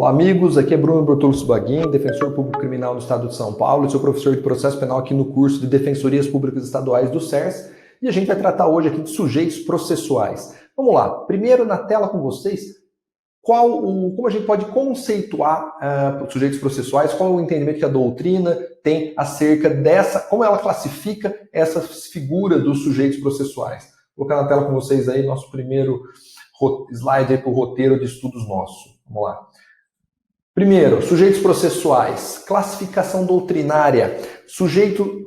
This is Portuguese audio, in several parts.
Olá, amigos. Aqui é Bruno Bortolucci Baguin, defensor público criminal no estado de São Paulo e sou professor de processo penal aqui no curso de Defensorias Públicas Estaduais do SERS. E a gente vai tratar hoje aqui de sujeitos processuais. Vamos lá. Primeiro, na tela com vocês, como a gente pode conceituar sujeitos processuais, qual o entendimento que a doutrina tem acerca dessa, como ela classifica essa figura dos sujeitos processuais. Vou colocar na tela com vocês aí nosso primeiro slide para o roteiro de estudos nosso. Vamos lá. Primeiro, sujeitos processuais, classificação doutrinária.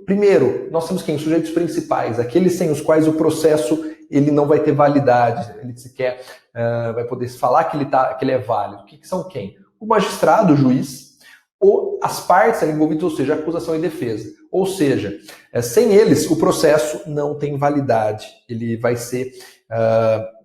Primeiro, nós temos quem? Sujeitos principais, aqueles sem os quais o processo ele não vai ter validade, ele sequer vai poder falar que ele é válido. Que são quem? O magistrado, o juiz, ou as partes envolvidas, ou seja, acusação e defesa. Ou seja, sem eles o processo não tem validade, ele vai ser...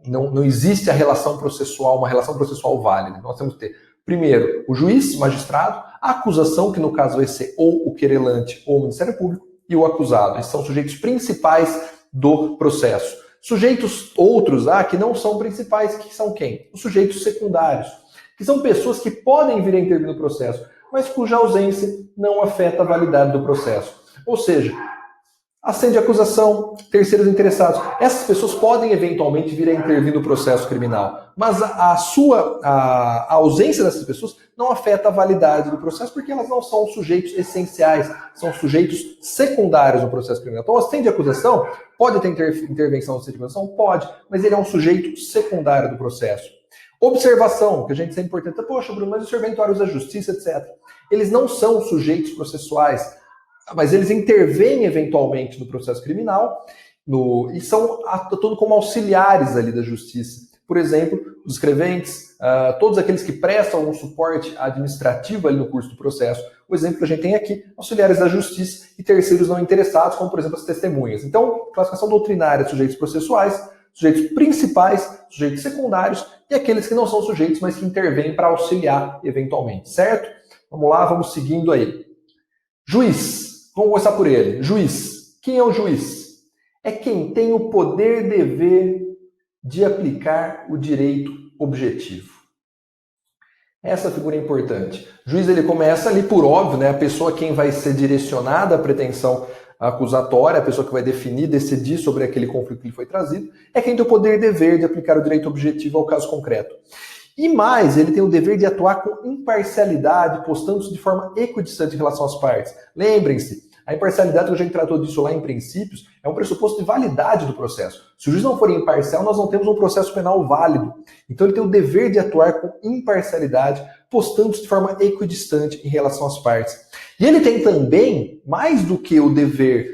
não existe uma relação processual válida. Nós temos que ter, primeiro, o juiz, o magistrado, a acusação, que no caso vai ser ou o querelante ou o Ministério Público, e o acusado. Esses são os sujeitos principais do processo. Sujeitos outros que não são principais, que são quem? Os sujeitos secundários, que são pessoas que podem vir a intervir no processo, mas cuja ausência não afeta a validade do processo. Ou seja, acende acusação, terceiros interessados. Essas pessoas podem eventualmente vir a intervir no processo criminal, mas a ausência dessas pessoas não afeta a validade do processo, porque elas não são sujeitos essenciais, são sujeitos secundários no processo criminal. Então, acende acusação, pode ter intervenção no acende acusação? Pode, mas ele é um sujeito secundário do processo. Observação, que a gente sempre é importante, poxa, Bruno, mas os serventuários da justiça, etc. Eles não são sujeitos processuais, mas eles intervêm eventualmente no processo criminal e atuam como auxiliares ali da justiça. Por exemplo, os escreventes, todos aqueles que prestam um suporte administrativo ali no curso do processo. O exemplo que a gente tem aqui, auxiliares da justiça e terceiros não interessados, como por exemplo as testemunhas. Então, classificação doutrinária de sujeitos processuais, sujeitos principais, sujeitos secundários e aqueles que não são sujeitos, mas que intervêm para auxiliar eventualmente, certo? Vamos lá, vamos seguindo aí. Juiz. Vamos começar por ele. Juiz. Quem é o juiz? É quem tem o poder dever de aplicar o direito objetivo. Essa figura é importante. O juiz ele começa ali por óbvio, né? A pessoa quem vai ser direcionada à pretensão acusatória, a pessoa que vai definir, decidir sobre aquele conflito que lhe foi trazido, é quem tem o poder dever de aplicar o direito objetivo ao caso concreto. E mais, ele tem o dever de atuar com imparcialidade, postando-se de forma equidistante em relação às partes. Lembrem-se, a imparcialidade, que a gente tratou disso lá em princípios, é um pressuposto de validade do processo. Se o juiz não for imparcial, nós não temos um processo penal válido. Então ele tem o dever de atuar com imparcialidade, postando-se de forma equidistante em relação às partes. E ele tem também, mais do que o dever,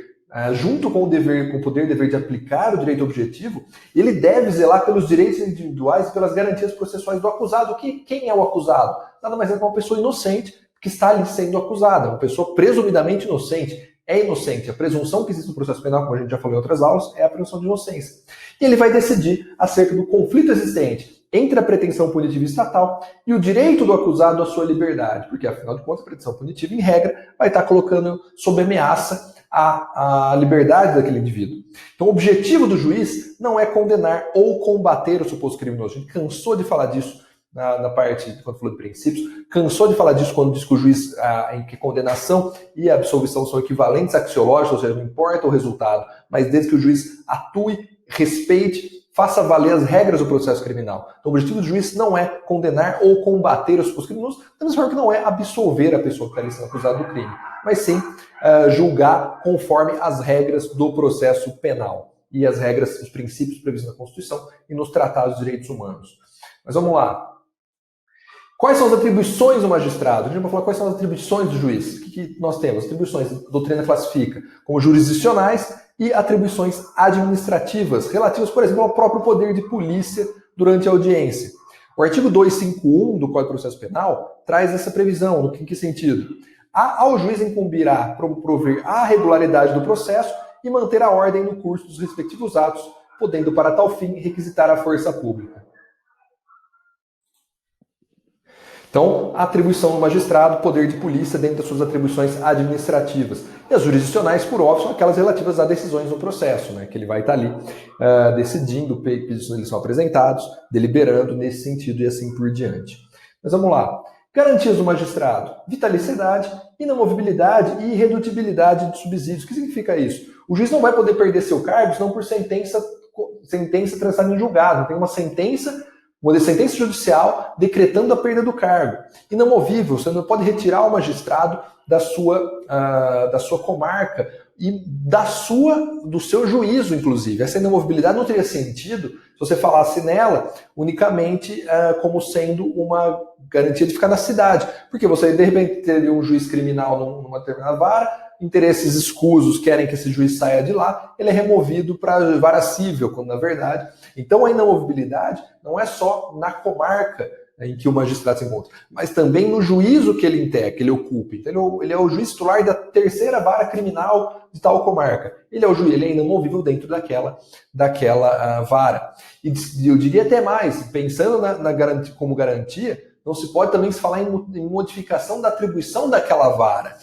junto com o poder dever de aplicar o direito objetivo, ele deve zelar pelos direitos individuais e pelas garantias processuais do acusado. Quem é o acusado? Nada mais é que uma pessoa inocente que está ali sendo acusada, uma pessoa presumidamente inocente. É inocente. A presunção que existe no processo penal, como a gente já falou em outras aulas, é a presunção de inocência. E ele vai decidir acerca do conflito existente entre a pretensão punitiva estatal e o direito do acusado à sua liberdade, porque afinal de contas a pretensão punitiva, em regra, vai estar colocando sob ameaça a liberdade daquele indivíduo. Então o objetivo do juiz não é condenar ou combater o suposto criminoso. A gente cansou de falar disso na parte, quando falou de princípios, cansou de falar disso quando diz que o juiz, em que condenação e absolvição são equivalentes axiológicos, ou seja, não importa o resultado, mas desde que o juiz atue, respeite, faça valer as regras do processo criminal. Então o objetivo do juiz não é condenar ou combater os supostos criminosos, da mesma forma que não é absolver a pessoa que está ali sendo acusada do crime, mas sim julgar conforme as regras do processo penal e as regras, os princípios previstos na Constituição e nos tratados de direitos humanos. Mas vamos lá. Quais são as atribuições do magistrado? A gente vai falar quais são as atribuições do juiz. O que nós temos? Atribuições, a doutrina classifica como jurisdicionais e atribuições administrativas, relativas, por exemplo, ao próprio poder de polícia durante a audiência. O artigo 251 do Código de Processo Penal traz essa previsão. Em que sentido? Ao juiz incumbirá prover a regularidade do processo e manter a ordem no curso dos respectivos atos, podendo, para tal fim, requisitar a força pública. Então, a atribuição do magistrado, poder de polícia dentro das suas atribuições administrativas. E as jurisdicionais, por óbvio, são aquelas relativas a decisões no processo, né? Que ele vai estar ali decidindo, pedidos eles são apresentados, deliberando nesse sentido e assim por diante. Mas vamos lá. Garantias do magistrado: vitaliciedade, inamovibilidade e irredutibilidade de subsídios. O que significa isso? O juiz não vai poder perder seu cargo senão por sentença transitada em julgado. Tem uma sentença judicial decretando a perda do cargo. Inamovível: você não pode retirar o magistrado da sua comarca e do seu juízo, inclusive. Essa inamovibilidade não teria sentido se você falasse nela unicamente como sendo uma garantia de ficar na cidade. Porque você, de repente, teria um juiz criminal numa determinada vara, interesses escusos querem que esse juiz saia de lá, ele é removido para vara cível, quando na verdade. Então a inamovibilidade não é só na comarca em que o magistrado se encontra, mas também no juízo que ele integra, que ele ocupa. Então ele é o juiz titular da terceira vara criminal de tal comarca. Ele é o juiz, ele é inamovível dentro daquela vara. E eu diria até mais, pensando como garantia, não se pode também se falar em modificação da atribuição daquela vara.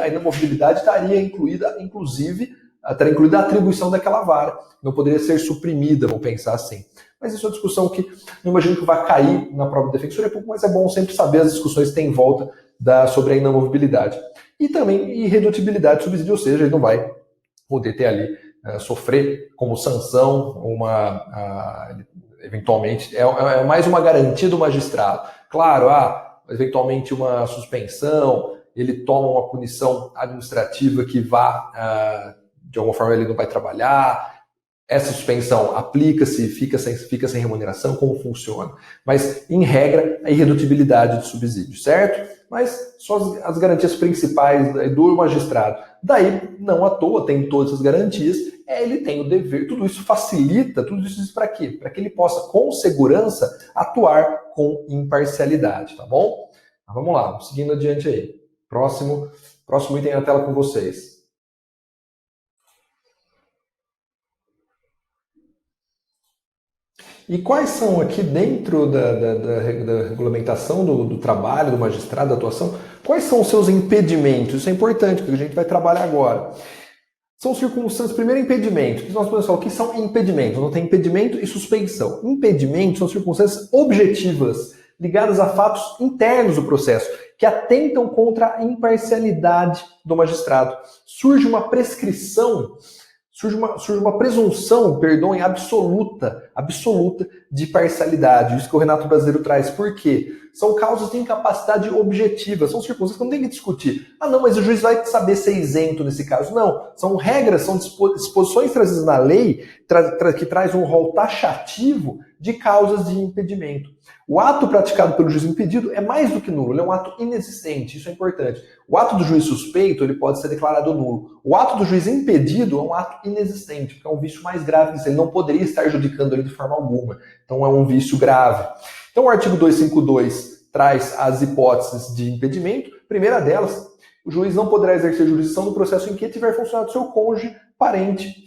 A inamovibilidade estaria incluída, inclusive, estaria incluída a atribuição daquela vara. Não poderia ser suprimida, vamos pensar assim. Mas isso é uma discussão que não imagino que vai cair na prova de defensoria pública, mas é bom sempre saber as discussões que tem em volta sobre a inamovibilidade. E também irredutibilidade de subsídio, ou seja, ele não vai poder ter ali, sofrer como sanção, eventualmente, é mais uma garantia do magistrado. Claro, eventualmente uma suspensão, ele toma uma punição administrativa que de alguma forma ele não vai trabalhar, essa suspensão aplica-se, fica sem remuneração, como funciona? Mas, em regra, a irredutibilidade de subsídio, certo? Mas só as garantias principais do magistrado. Daí, não à toa, tem todas essas garantias, ele tem o dever, tudo isso facilita, tudo isso para quê? Para que ele possa, com segurança, atuar com imparcialidade, tá bom? Mas vamos lá, seguindo adiante aí. Próximo item na tela com vocês. E quais são aqui, dentro da regulamentação do trabalho, do magistrado, da atuação, quais são os seus impedimentos? Isso é importante, porque a gente vai trabalhar agora. São circunstâncias, primeiro impedimento. Nós podemos falar o que são impedimentos. Não tem impedimento e suspensão. Impedimentos são circunstâncias objetivas, ligadas a fatos internos do processo, que atentam contra a imparcialidade do magistrado. Surge uma prescrição, surge uma presunção, absoluta de parcialidade. Isso que o Renato Brasileiro traz. Por quê? São causas de incapacidade objetiva, são circunstâncias que não tem que discutir. Não, mas o juiz vai saber ser isento nesse caso. Não, são regras, são disposições trazidas na lei que traz um rol taxativo de causas de impedimento. O ato praticado pelo juiz impedido é mais do que nulo, ele é um ato inexistente, isso é importante. O ato do juiz suspeito, ele pode ser declarado nulo. O ato do juiz impedido é um ato inexistente, porque é um vício mais grave disso, ele não poderia estar judicando ele de forma alguma. Então é um vício grave. Então o artigo 252 traz as hipóteses de impedimento. Primeira delas, o juiz não poderá exercer jurisdição no processo em que tiver funcionado seu cônjuge, parente.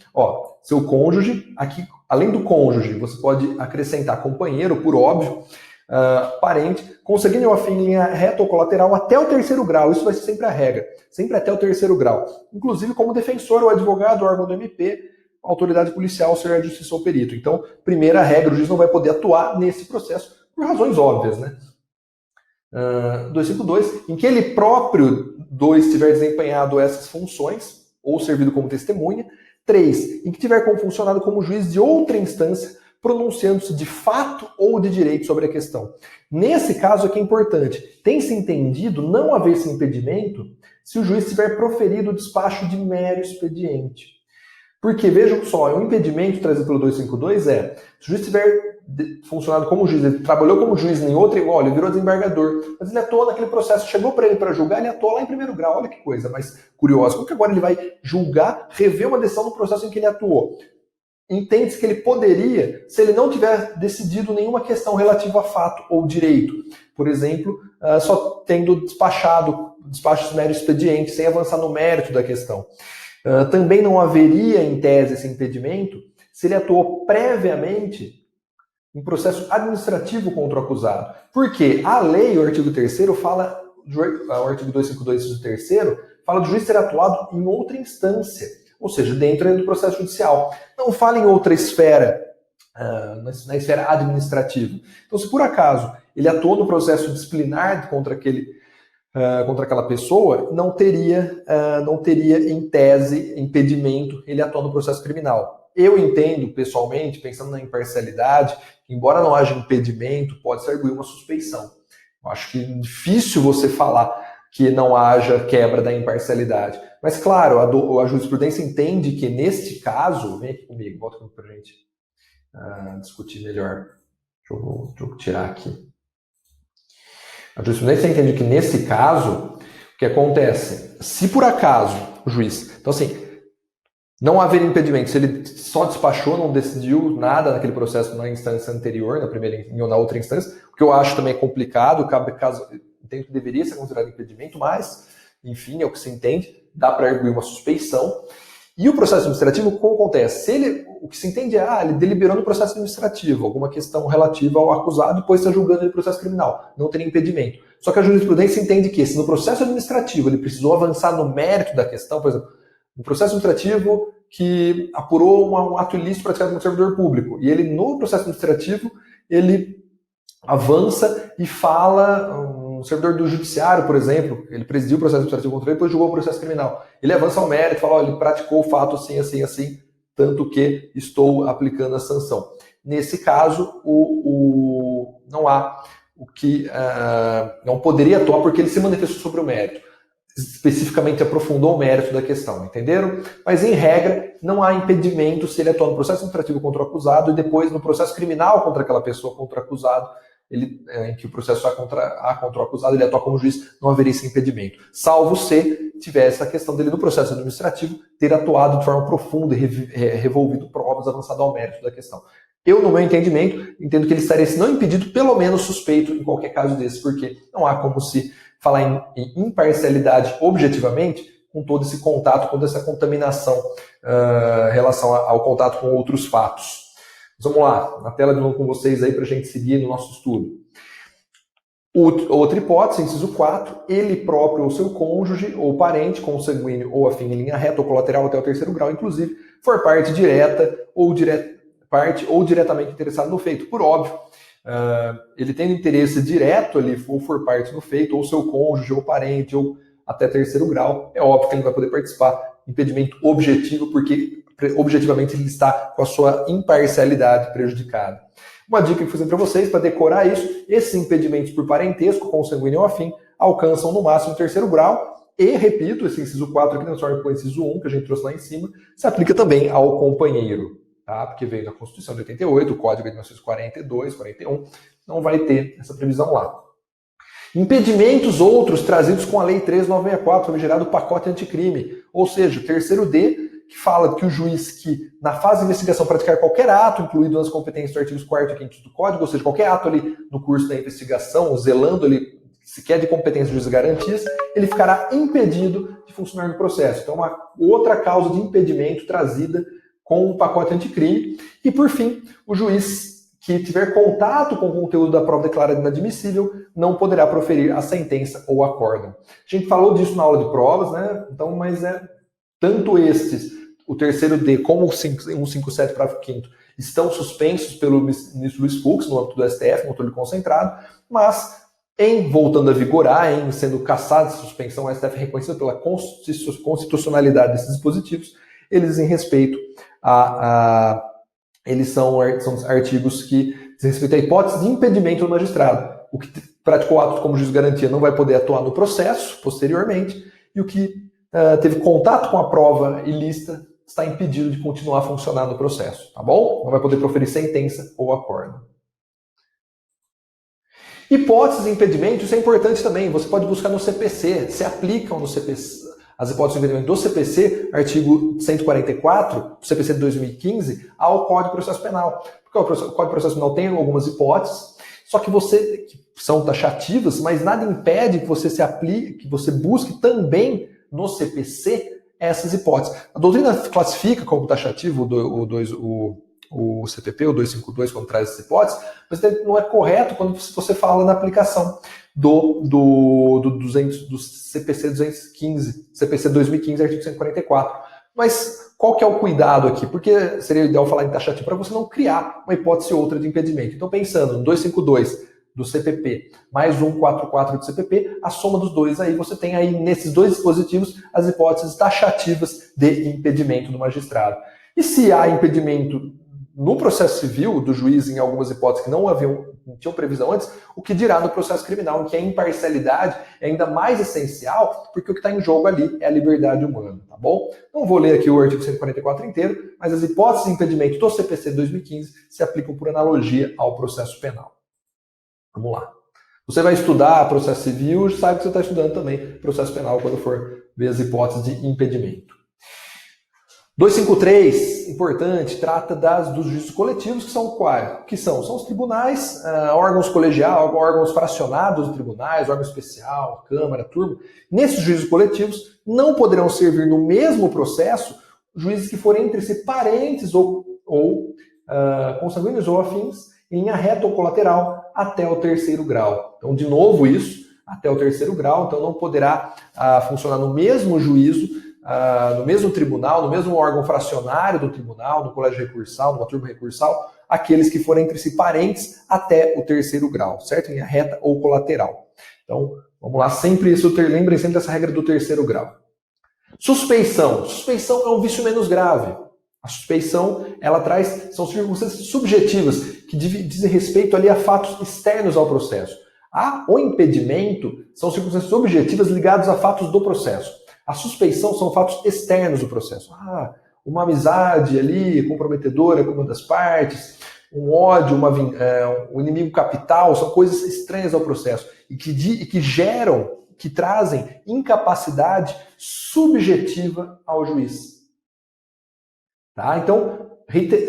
Seu cônjuge, aqui, além do cônjuge, você pode acrescentar companheiro, por óbvio, parente, conseguindo uma fim em linha reta ou colateral até o terceiro grau. Isso vai ser sempre a regra, sempre até o terceiro grau. Inclusive como defensor, ou advogado, órgão do MP, autoridade policial, auxiliar de justiça ou perito. Então, primeira regra, o juiz não vai poder atuar nesse processo por razões óbvias, né? 252, em que ele próprio tiver desempenhado essas funções ou servido como testemunha. 3, em que tiver funcionado como juiz de outra instância, pronunciando-se de fato ou de direito sobre a questão. Nesse caso aqui é importante, tem-se entendido não haver esse impedimento se o juiz tiver proferido o despacho de mero expediente. Porque, vejam só, um impedimento trazido pelo 252 se o juiz tiver funcionado como juiz, ele trabalhou como juiz em outra, igual, ele virou desembargador, mas ele atuou naquele processo, chegou para ele para julgar, ele atuou lá em primeiro grau, olha que coisa mais curiosa. Como que agora ele vai julgar, rever uma decisão no processo em que ele atuou? Entende-se que ele poderia, se ele não tiver decidido nenhuma questão relativa a fato ou direito, por exemplo, só tendo despachos mero expediente, sem avançar no mérito da questão. Também não haveria, em tese, esse impedimento se ele atuou previamente em processo administrativo contra o acusado. Porque a lei, o artigo 3º, fala, o artigo 252 do 3º, fala do juiz ter atuado em outra instância, ou seja, dentro do processo judicial. Não fala em outra esfera, na esfera administrativa. Então, se por acaso ele atuou no processo disciplinar contra aquela pessoa, não teria em tese impedimento ele atuar no processo criminal. Eu entendo, pessoalmente, pensando na imparcialidade, que embora não haja impedimento, pode-se arguir uma suspeição. Eu acho que é difícil você falar que não haja quebra da imparcialidade. Mas, claro, a jurisprudência entende que neste caso, vem aqui comigo, volta comigo para a gente discutir melhor. Deixa eu tirar aqui. A jurisprudência entende que nesse caso, o que acontece? Se por acaso o juiz... Então, assim, não haver impedimento, se ele só despachou, não decidiu nada naquele processo na instância anterior, na primeira ou na outra instância, o que eu acho também é complicado, caso entendo que deveria ser considerado impedimento, mas, enfim, é o que se entende, dá para arguir uma suspeição. E o processo administrativo, como acontece? O que se entende é, ele deliberou no processo administrativo, alguma questão relativa ao acusado, depois está julgando ele no processo criminal, não teria impedimento. Só que a jurisprudência entende que, se no processo administrativo ele precisou avançar no mérito da questão, por exemplo, um processo administrativo que apurou um ato ilícito praticado por um servidor público, e ele, no processo administrativo, ele avança e fala, um servidor do judiciário, por exemplo, ele presidiu o processo administrativo contra ele, depois julgou o processo criminal. Ele avança ao mérito, fala, ele praticou o fato assim, assim, assim, tanto que estou aplicando a sanção. Nesse caso, não há o que... não poderia atuar porque ele se manifestou sobre o mérito. Especificamente aprofundou o mérito da questão, entenderam? Mas, em regra, não há impedimento se ele atuar no processo administrativo contra o acusado e depois no processo criminal contra aquela pessoa, contra o acusado, em que o processo há contra o acusado, ele atua como juiz, não haveria esse impedimento. Salvo se tivesse a questão dele no processo administrativo ter atuado de forma profunda e revolvido provas, avançado ao mérito da questão. Eu, no meu entendimento, entendo que ele estaria, se não impedido, pelo menos suspeito em qualquer caso desse, porque não há como se falar em imparcialidade objetivamente com todo esse contato, toda essa contaminação em relação ao contato com outros fatos. Mas vamos lá, na tela de novo com vocês aí para a gente seguir no nosso estudo. Outra hipótese, inciso 4, ele próprio ou seu cônjuge ou parente, consanguíneo ou afim em linha reta ou colateral até o terceiro grau, inclusive, for parte direta ou diretamente interessado no feito. Por óbvio, ele tendo interesse direto ali, ou for parte no feito, ou seu cônjuge, ou parente, ou até terceiro grau, é óbvio que ele não vai poder participar. Impedimento objetivo, porque objetivamente ele está com a sua imparcialidade prejudicada. Uma dica que eu fiz para vocês, para decorar isso, esses impedimentos por parentesco, consanguíneo ou afim, alcançam no máximo o terceiro grau, e, repito, esse inciso 4 aqui transforma para o inciso 1, que a gente trouxe lá em cima, se aplica também ao companheiro. Tá? Porque veio da Constituição de 88, o Código de 1942, 41, não vai ter essa previsão lá. Impedimentos outros trazidos com a Lei 13.964, famigerado pacote anticrime, ou seja, o terceiro D, que fala que o juiz que, na fase de investigação, praticar qualquer ato incluído nas competências dos artigos 4º e 5º do Código, ou seja, qualquer ato ali no curso da investigação, zelando ali, sequer de competência do juiz e garantias, ele ficará impedido de funcionar no processo. Então, uma outra causa de impedimento trazida com o pacote anticrime. E, por fim, o juiz que tiver contato com o conteúdo da prova declarada inadmissível não poderá proferir a sentença ou acórdão. A gente falou disso na aula de provas, né? Então, mas tanto estes, o terceiro D como o 157, parágrafo 5º, estão suspensos pelo ministro Luiz Fux, no âmbito do STF, no controle concentrado, mas, voltando a vigorar, sendo cassada essa suspensão, o STF reconheceu pela constitucionalidade desses dispositivos, eles em respeito eles são artigos que dizem respeito à hipótese de impedimento do magistrado. O que praticou ato como juiz de garantia não vai poder atuar no processo, posteriormente, e o que teve contato com a prova ilícita está impedido de continuar a funcionar no processo, tá bom? Não vai poder proferir sentença ou acórdão. Hipóteses de impedimento, isso é importante também, você pode buscar no CPC, se aplicam no CPC. As hipóteses de impedimento do CPC, artigo 144, do CPC de 2015, ao Código de Processo Penal. Porque o Código de Processo Penal tem algumas hipóteses, só que que são taxativas, mas nada impede que você se aplique, que você busque também no CPC essas hipóteses. A doutrina classifica como taxativo o CPP, o 252, quando traz essas hipóteses, mas não é correto quando você fala na aplicação do CPC 215, CPC 2015, artigo 144. Mas qual que é o cuidado aqui? Porque seria ideal falar em taxativo para você não criar uma hipótese ou outra de impedimento. Então, pensando no 252, do CPP, mais 144 do CPP, a soma dos dois aí, você tem aí nesses dois dispositivos as hipóteses taxativas de impedimento do magistrado. E se há impedimento no processo civil do juiz em algumas hipóteses que não tinham previsão antes, o que dirá no processo criminal, em que a imparcialidade é ainda mais essencial, porque o que está em jogo ali é a liberdade humana, tá bom? Não vou ler aqui o artigo 144 inteiro, mas as hipóteses de impedimento do CPC de 2015 se aplicam por analogia ao processo penal. Vamos lá. Você vai estudar processo civil, sabe que você está estudando também processo penal quando for ver as hipóteses de impedimento. 253, importante, trata dos juízos coletivos, que são quais? Que são os tribunais, órgãos colegiais, órgãos fracionados de tribunais, órgão especial, câmara, turma. Nesses juízos coletivos, não poderão servir no mesmo processo juízes que forem entre si parentes ou consanguíneos ou afins, em linha reta ou colateral, até o terceiro grau. Então, de novo isso, até o terceiro grau, então não poderá funcionar no mesmo juízo, no mesmo tribunal, no mesmo órgão fracionário do tribunal, no colégio recursal, numa turma recursal, aqueles que forem entre si parentes até o terceiro grau, certo? Em linha reta ou colateral. Então, vamos lá, sempre isso, lembrem sempre dessa regra do terceiro grau. Suspeição. Suspeição é um vício menos grave. A suspeição, ela são circunstâncias subjetivas que dizem respeito ali a fatos externos ao processo. O impedimento são circunstâncias objetivas ligadas a fatos do processo. A suspeição são fatos externos do processo. Uma amizade ali comprometedora com uma das partes, um ódio, um inimigo capital, são coisas estranhas ao processo e que trazem incapacidade subjetiva ao juiz. Tá? Então,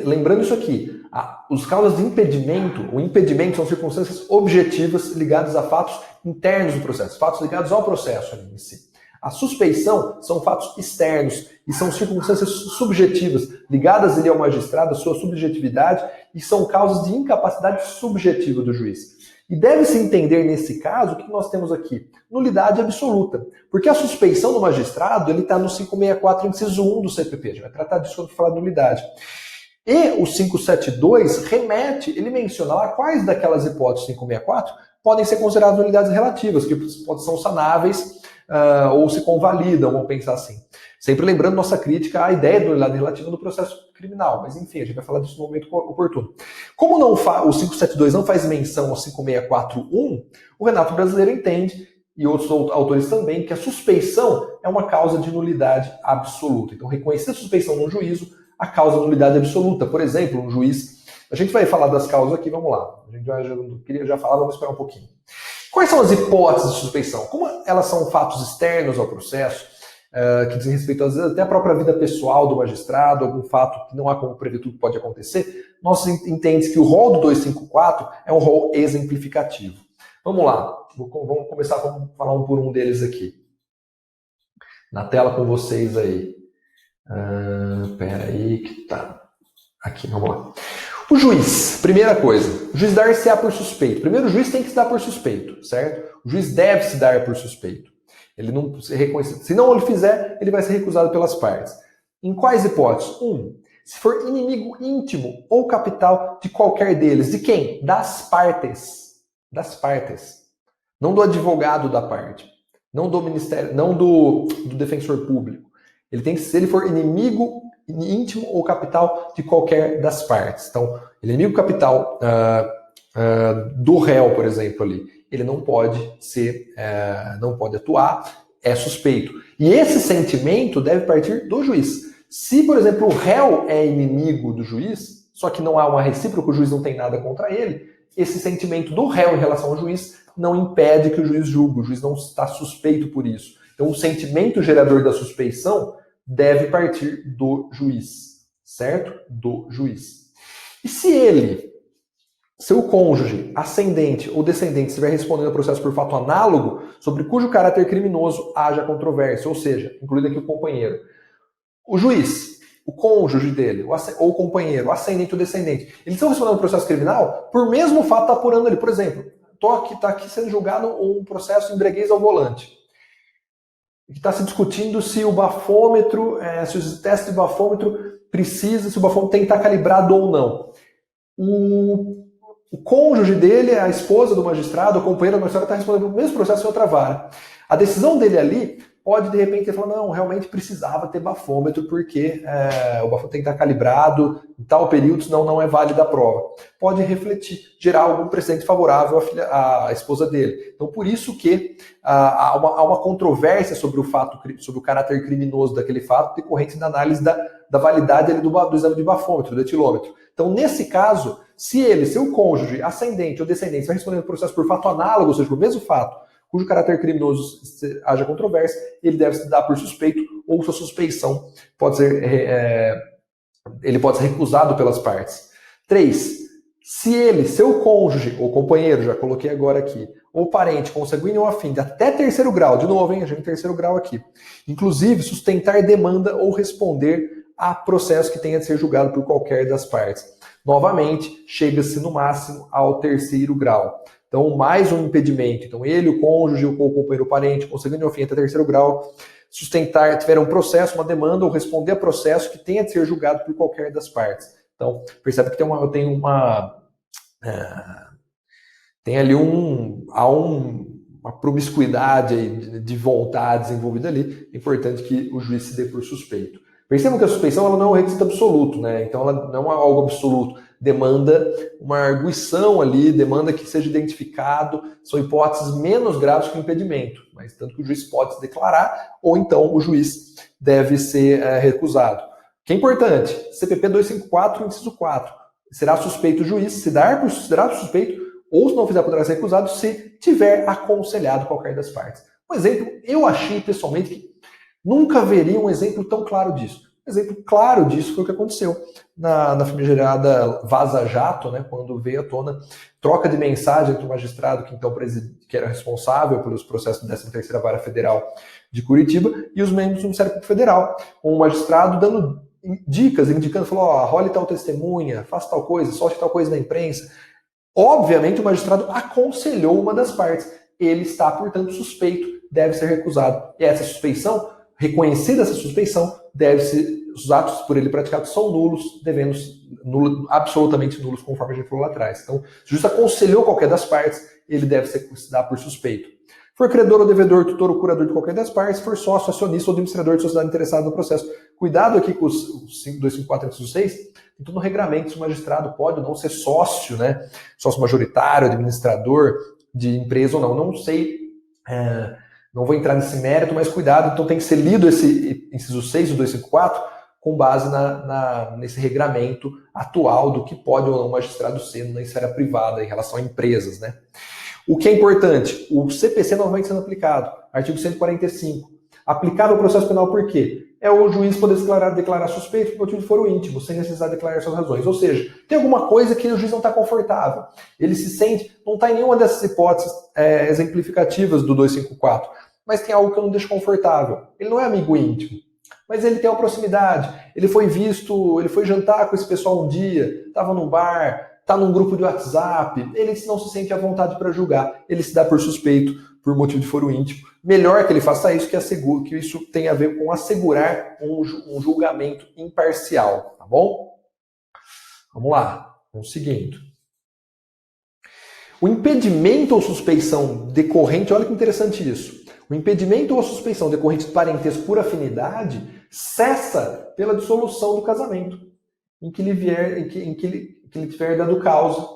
lembrando isso aqui, os causas de impedimento, o impedimento são circunstâncias objetivas ligadas a fatos internos do processo, fatos ligados ao processo em si. A suspeição são fatos externos e são circunstâncias subjetivas, ligadas ali ao magistrado, a sua subjetividade, e são causas de incapacidade subjetiva do juiz. E deve-se entender nesse caso o que nós temos aqui? Nulidade absoluta. Porque a suspeição do magistrado ele está no 564, inciso 1 do CPP. A gente vai tratar disso quando falar de nulidade. E o 572 ele menciona lá quais daquelas hipóteses 564 podem ser consideradas nulidades relativas, que são sanáveis, ou se convalidam, vamos pensar assim. Sempre lembrando nossa crítica à ideia de nulidade relativa no processo criminal, mas enfim, a gente vai falar disso no momento oportuno. Como o 572 não faz menção ao 5641, o Renato Brasileiro entende, e outros autores também, que a suspeição é uma causa de nulidade absoluta. Então, reconhecer a suspeição num juízo, a causa de nulidade absoluta. Por exemplo, um juiz... A gente vai falar das causas aqui, vamos lá. A gente queria já falar, vamos esperar um pouquinho. Quais são as hipóteses de suspeição? Como elas são fatos externos ao processo, que dizem respeito, às vezes, até a própria vida pessoal do magistrado, algum fato que não há como prever tudo que pode acontecer, nós entendemos que o rol do 254 é um rol exemplificativo. Vamos lá, vamos começar a falar um por um deles aqui. Na tela com vocês aí. Pera aí que tá. Aqui, vamos lá. O juiz, primeira coisa, o juiz dar-se-á por suspeito. Primeiro, o juiz tem que se dar por suspeito, certo? O juiz deve se dar por suspeito. Ele não se reconhece. Se não ele fizer, ele vai ser recusado pelas partes. Em quais hipóteses? Se for inimigo íntimo ou capital de qualquer deles. De quem? Das partes. Das partes. Não do advogado da parte. Não do ministério, não do defensor público. Ele tem que, se ele for inimigo íntimo ou capital de qualquer das partes. Então, inimigo capital do réu, por exemplo, ali, ele não pode não pode atuar, é suspeito. E esse sentimento deve partir do juiz. Se, por exemplo, o réu é inimigo do juiz, só que não há uma recíproca, o juiz não tem nada contra ele, esse sentimento do réu em relação ao juiz não impede que o juiz julgue, o juiz não está suspeito por isso. Então, o sentimento gerador da suspeição deve partir do juiz, certo? Do juiz. E se seu cônjuge, ascendente ou descendente, estiver respondendo ao processo por fato análogo, sobre cujo caráter criminoso haja controvérsia, ou seja, incluído aqui o companheiro, o juiz, o cônjuge dele, ou o companheiro, o ascendente ou descendente, eles estão respondendo ao processo criminal por mesmo fato está apurando ali. Por exemplo, está aqui sendo julgado um processo embriaguez ao volante. Está se discutindo se o bafômetro, se os testes de bafômetro se o bafômetro tem que estar calibrado ou não. o cônjuge dele, a esposa do magistrado, a companheira do magistrado está respondendo o mesmo processo em outra vara. A decisão dele ali pode, de repente, falar, não, realmente precisava ter bafômetro, porque o bafômetro tem que estar calibrado em tal período, senão não é válida a prova. Pode refletir, gerar algum precedente favorável à esposa dele. Então, por isso que há uma controvérsia sobre o fato, sobre o caráter criminoso daquele fato, decorrente da análise da validade ali do exame de bafômetro, do etilômetro. Então, nesse caso, se seu cônjuge, ascendente ou descendente, vai responder o processo por fato análogo, ou seja, por mesmo fato, cujo caráter criminoso haja controvérsia, ele deve se dar por suspeito ou sua suspeição pode ser, ele pode ser recusado pelas partes. 3. Se seu cônjuge ou companheiro, já coloquei agora aqui, ou parente, consanguíneo ou afim, de até terceiro grau, de novo, hein, a gente tem terceiro grau aqui, inclusive sustentar demanda ou responder a processo que tenha de ser julgado por qualquer das partes. Novamente, chega-se no máximo ao terceiro grau. Então, mais um impedimento. Então, ele, o cônjuge, o companheiro, o parente, consanguíneo ou afim até terceiro grau, tiver um processo, uma demanda ou responder a processo que tenha de ser julgado por qualquer das partes. Então, percebe que tem ali uma promiscuidade aí de vontades envolvida ali. É importante que o juiz se dê por suspeito. Percebam que a suspeição ela não é um requisito absoluto, né? Então ela não é algo absoluto. Demanda uma arguição ali, demanda que seja identificado. São hipóteses menos graves que o impedimento, mas tanto que o juiz pode se declarar ou então o juiz deve ser recusado. O que é importante? CPP 254, inciso 4. Será suspeito o juiz se considerado suspeito ou, se não fizer, poderá ser recusado se tiver aconselhado qualquer das partes. Um exemplo, eu achei pessoalmente que nunca veria um exemplo tão claro disso. Um exemplo claro disso foi o que aconteceu na famigerada Vaza Jato, né, quando veio à tona troca de mensagem entre o magistrado que era responsável pelos processos da 13ª Vara Federal de Curitiba e os membros do Ministério Público Federal. Um magistrado dando dicas, indicando, falou, role tal testemunha, faça tal coisa, solte tal coisa na imprensa. Obviamente o magistrado aconselhou uma das partes. Ele está, portanto, suspeito, deve ser recusado. E essa suspeição, reconhecida essa suspeição, os atos por ele praticados são nulos, absolutamente nulos, conforme a gente falou lá atrás. Então, se o juiz aconselhou qualquer das partes, ele deve se dar por suspeito. For credor ou devedor, tutor ou curador de qualquer das partes, for sócio, acionista ou administrador de sociedade interessada no processo. Cuidado aqui com os 254 e 6, tem todo um regramento se o magistrado pode ou não ser sócio, né? Sócio majoritário, administrador de empresa ou não. Não sei, não vou entrar nesse mérito, mas cuidado, então tem que ser lido esse inciso 6 do 254 com base nesse regramento atual do que pode ou não o magistrado ser na esfera privada em relação a empresas, né? O que é importante? O CPC novamente sendo aplicado. Artigo 145. Aplicado ao processo penal por quê? É o juiz poder declarar suspeito por motivo de foro íntimo, sem necessidade de declarar suas razões. Ou seja, tem alguma coisa que o juiz não está confortável. Ele se sente, não está em nenhuma dessas hipóteses exemplificativas do 254, mas tem algo que eu não deixo confortável. Ele não é amigo íntimo, mas ele tem uma proximidade. Ele foi jantar com esse pessoal um dia, estava num bar, está num grupo de WhatsApp, ele não se sente à vontade para julgar, ele se dá por suspeito por motivo de foro íntimo. Melhor que ele faça isso, que isso tem a ver com assegurar um julgamento imparcial, tá bom? Vamos lá, vamos seguindo. O impedimento ou suspeição decorrente, olha que interessante isso. O impedimento ou suspeição decorrente de parentesco por afinidade cessa pela dissolução do casamento, em que ele tiver dado causa.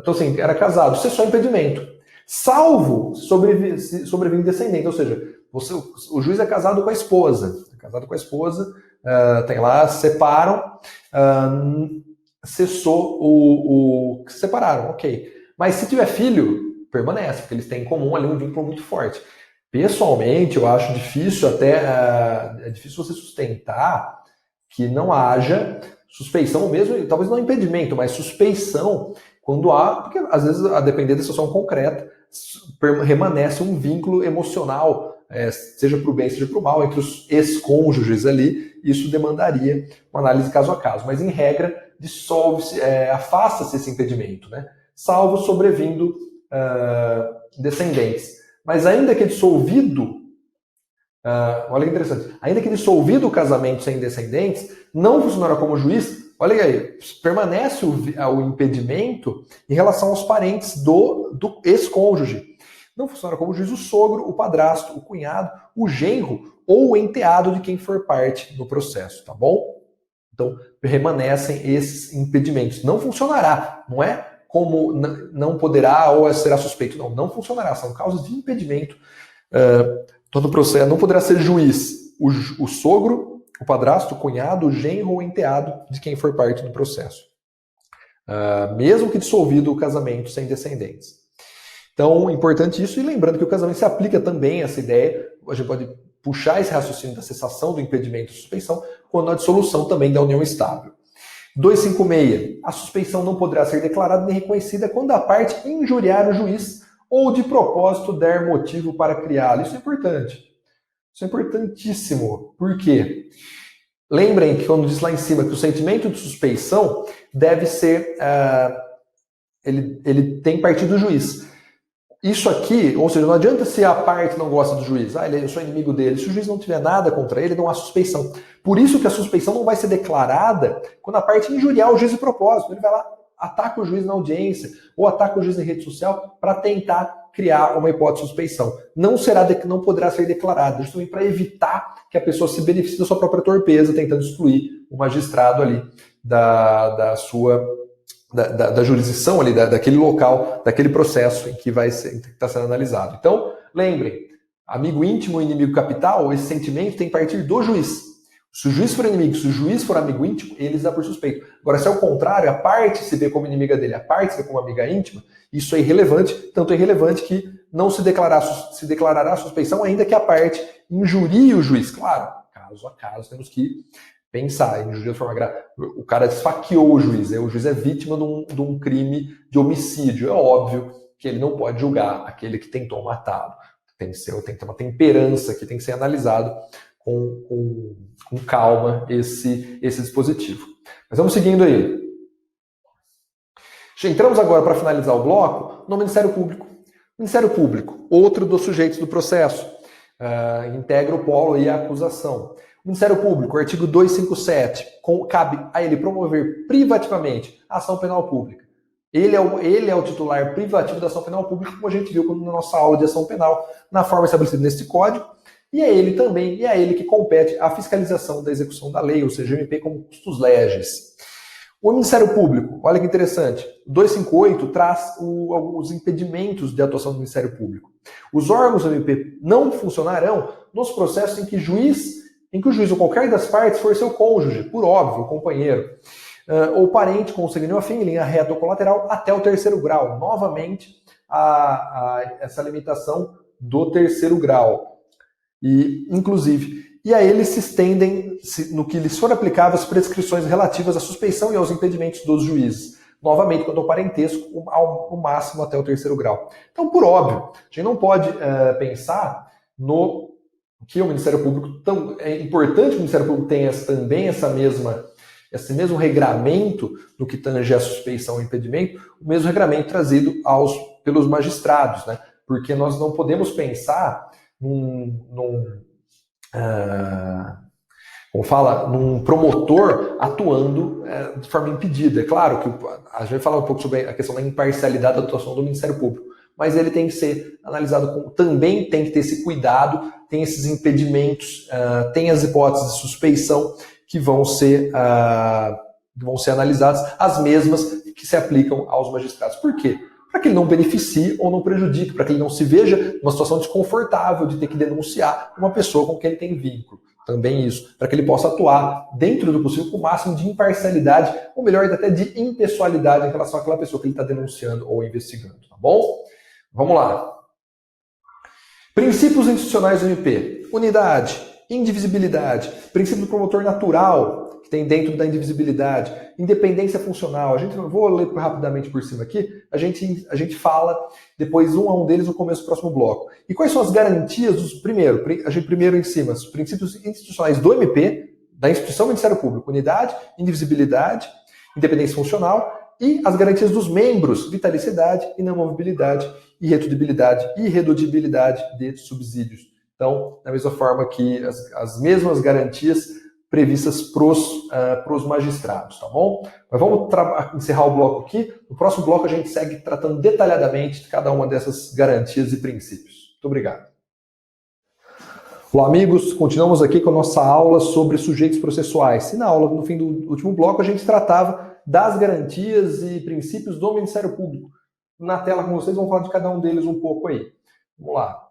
Então, assim, era casado, cessou o impedimento. Salvo sobrevindo descendente, ou seja, o juiz é casado com a esposa. Tem lá, separam, cessou separaram, ok. Mas se tiver filho, permanece, porque eles têm em comum ali um vínculo muito forte. Pessoalmente, eu acho difícil é difícil você sustentar que não haja suspeição, mesmo, talvez não impedimento, mas suspeição quando há, porque às vezes, a depender da situação concreta, remanesce um vínculo emocional, seja para o bem, seja para o mal, entre os ex-cônjuges ali, isso demandaria uma análise caso a caso. Mas, em regra, dissolve-se, afasta-se esse impedimento, né? Salvo sobrevindo descendentes. Mas ainda que dissolvido, olha que interessante, ainda que dissolvido o casamento sem descendentes, não funcionará como juiz olha aí, permanece o impedimento em relação aos parentes do ex-cônjuge. Não funciona como juiz o sogro, o padrasto, o cunhado, o genro ou o enteado de quem for parte no processo, tá bom? Então, permanecem esses impedimentos. Não funcionará, não é como não poderá ou será suspeito. Não, não funcionará. São causas de impedimento. Todo processo não poderá ser juiz o sogro, o padrasto, o cunhado, o genro ou o enteado de quem for parte no processo. Mesmo que dissolvido o casamento sem descendentes. Então, importante isso. E lembrando que o casamento se aplica também a essa ideia. A gente pode puxar esse raciocínio da cessação do impedimento de suspeição quando a dissolução também da união estável. 256. A suspeição não poderá ser declarada nem reconhecida quando a parte injuriar o juiz ou de propósito der motivo para criá-lo. Isso é importante. Isso é importantíssimo. Por quê? Lembrem que quando diz lá em cima que o sentimento de suspeição deve ser... ele tem partir do juiz. Isso aqui, ou seja, não adianta se a parte não gosta do juiz, eu sou inimigo dele. Se o juiz não tiver nada contra ele, não há suspeição. Por isso que a suspeição não vai ser declarada quando a parte injuriar o juiz de propósito. Ele vai lá, ataca o juiz na audiência, ou ataca o juiz em rede social para tentar criar uma hipótese de suspeição. Não poderá ser declarada, justamente para evitar que a pessoa se beneficie da sua própria torpeza, tentando excluir o magistrado ali da jurisdição ali, daquele local, daquele processo em que está sendo analisado. Então, lembrem, amigo íntimo e inimigo capital, esse sentimento tem que partir do juiz. Se o juiz for inimigo, se o juiz for amigo íntimo, ele dá por suspeito. Agora, se é o contrário, a parte se vê como inimiga dele, a parte se vê como amiga íntima, isso é irrelevante, tanto é irrelevante que não se declarará suspeição, ainda que a parte injurie o juiz. Claro, caso a caso, temos que pensar, injuria de forma grave. O cara esfaqueou o juiz é vítima de um crime de homicídio. É óbvio que ele não pode julgar aquele que tentou matá-lo. Tem que ter uma temperança que tem que ser analisado com calma esse dispositivo. Mas vamos seguindo aí. Entramos agora para finalizar o bloco no Ministério Público. Ministério Público, outro dos sujeitos do processo, integra o polo e a acusação. O Ministério Público, artigo 257, cabe a ele promover privativamente a ação penal pública. Ele é o titular privativo da ação penal pública, como a gente viu na nossa aula de ação penal, na forma estabelecida neste código, e é ele que compete a fiscalização da execução da lei, ou seja, o MP como custos legis. O Ministério Público, olha que interessante, 258 traz os impedimentos de atuação do Ministério Público. Os órgãos do MP não funcionarão nos processos em que o juiz ou qualquer das partes for seu cônjuge, por óbvio, companheiro, ou parente consanguíneo afim, em linha reta ou colateral, até o terceiro grau. Novamente, essa limitação do terceiro grau. E aí eles se estendem, no que lhes for aplicável, as prescrições relativas à suspeição e aos impedimentos dos juízes. Novamente, quanto ao parentesco, ao máximo até o terceiro grau. Então, por óbvio, a gente não pode pensar que o Ministério Público, é importante que o Ministério Público tenha também esse mesmo regramento no que tange a suspeição e impedimento, o mesmo regramento trazido pelos magistrados, né? Porque nós não podemos pensar num promotor atuando de forma impedida. É claro que a gente vai falar um pouco sobre a questão da imparcialidade da atuação do Ministério Público, mas ele tem que ser analisado também tem que ter esse cuidado, tem esses impedimentos, tem as hipóteses de suspeição que vão ser analisadas, as mesmas que se aplicam aos magistrados. Por quê? Para que ele não beneficie ou não prejudique, para que ele não se veja numa situação desconfortável de ter que denunciar uma pessoa com quem ele tem vínculo. Também isso, para que ele possa atuar dentro do possível com o máximo de imparcialidade, ou melhor, até de impessoalidade em relação àquela pessoa que ele está denunciando ou investigando, tá bom? Vamos lá. Princípios institucionais do MP. Unidade, indivisibilidade, princípio do promotor natural, que tem dentro da indivisibilidade, independência funcional. Vou ler rapidamente por cima aqui, a gente fala depois um a um deles no começo do próximo bloco. E quais são as garantias primeiro em cima, os princípios institucionais do MP, da instituição do Ministério Público, unidade, indivisibilidade, independência funcional, e as garantias dos membros, vitaliciedade, inamovibilidade, irredutibilidade de subsídios. Então, da mesma forma que as mesmas garantias previstas para os magistrados, tá bom? Mas vamos encerrar o bloco aqui. No próximo bloco a gente segue tratando detalhadamente de cada uma dessas garantias e princípios. Muito obrigado. Olá, amigos. Continuamos aqui com a nossa aula sobre sujeitos processuais. E na aula, no fim do último bloco, a gente tratava das garantias e princípios do Ministério Público. Na tela com vocês, vamos falar de cada um deles um pouco aí. Vamos lá.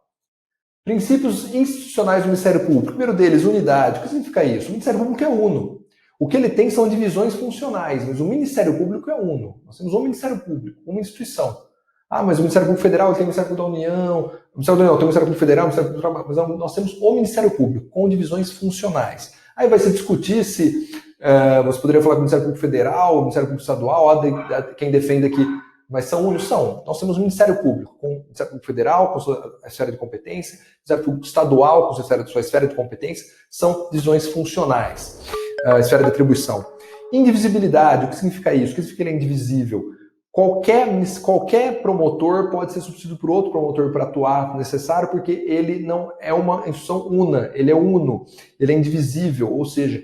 Princípios institucionais do Ministério Público. Primeiro deles, unidade. O que significa isso? O Ministério Público é uno. O que ele tem são divisões funcionais, mas o Ministério Público é uno. Nós temos um Ministério Público, uma instituição. Ah, mas o Ministério Público Federal tem o Ministério Público da União, o Ministério da União tem o Ministério Público Federal, o Ministério Público do Trabalho, mas nós temos o Ministério Público, com divisões funcionais. Aí vai se discutir se você poderia falar com o Ministério Público Federal, o Ministério Público Estadual, quem defende aqui, mas são únicos, são. Nós temos o Ministério Público, com o Ministério Público Federal, com sua esfera de competência, o Ministério Público Estadual, com sua esfera de competência, são divisões funcionais, esfera de atribuição. Indivisibilidade, o que significa isso? O que significa que ele é indivisível? Qualquer promotor pode ser substituído por outro promotor para atuar necessário, porque ele não é uma instituição una, ele é uno, ele é indivisível, ou seja,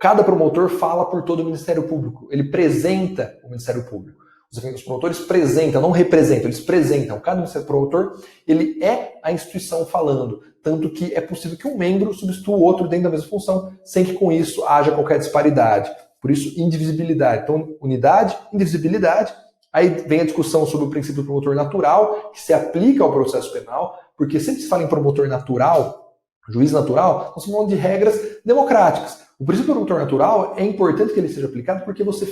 cada promotor fala por todo o Ministério Público, ele representa o Ministério Público. Os promotores representam, não representam, eles representam. Cada Ministério Promotor, ele é a instituição falando, tanto que é possível que um membro substitua o outro dentro da mesma função, sem que com isso haja qualquer disparidade. Por isso, indivisibilidade. Então, unidade, indivisibilidade. Aí vem a discussão sobre o princípio do promotor natural, que se aplica ao processo penal, porque sempre se fala em promotor natural, juiz natural, nós estamos falando de regras democráticas. O princípio do promotor natural é importante que ele seja aplicado porque você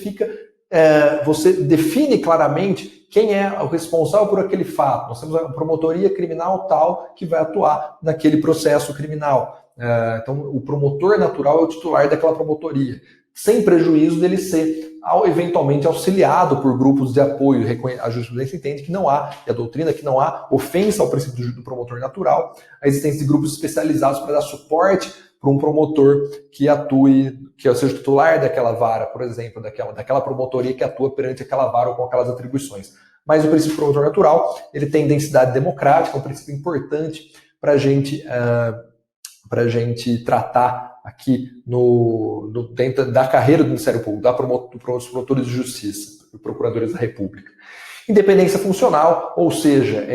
define claramente quem é o responsável por aquele fato. Nós temos a promotoria criminal tal que vai atuar naquele processo criminal. Então, o promotor natural é o titular daquela promotoria, sem prejuízo dele ser eventualmente auxiliado por grupos de apoio. A jurisprudência entende que não há, e a doutrina que não há ofensa ao princípio do promotor natural, a existência de grupos especializados para dar suporte para um promotor que atue, que seja titular daquela vara, por exemplo, daquela promotoria que atua perante aquela vara ou com aquelas atribuições. Mas o princípio do promotor natural, ele tem densidade democrática, é um princípio importante para a gente tratar aqui dentro da carreira do Ministério Público, dos promotores de justiça, procuradores da República. Independência funcional, ou seja,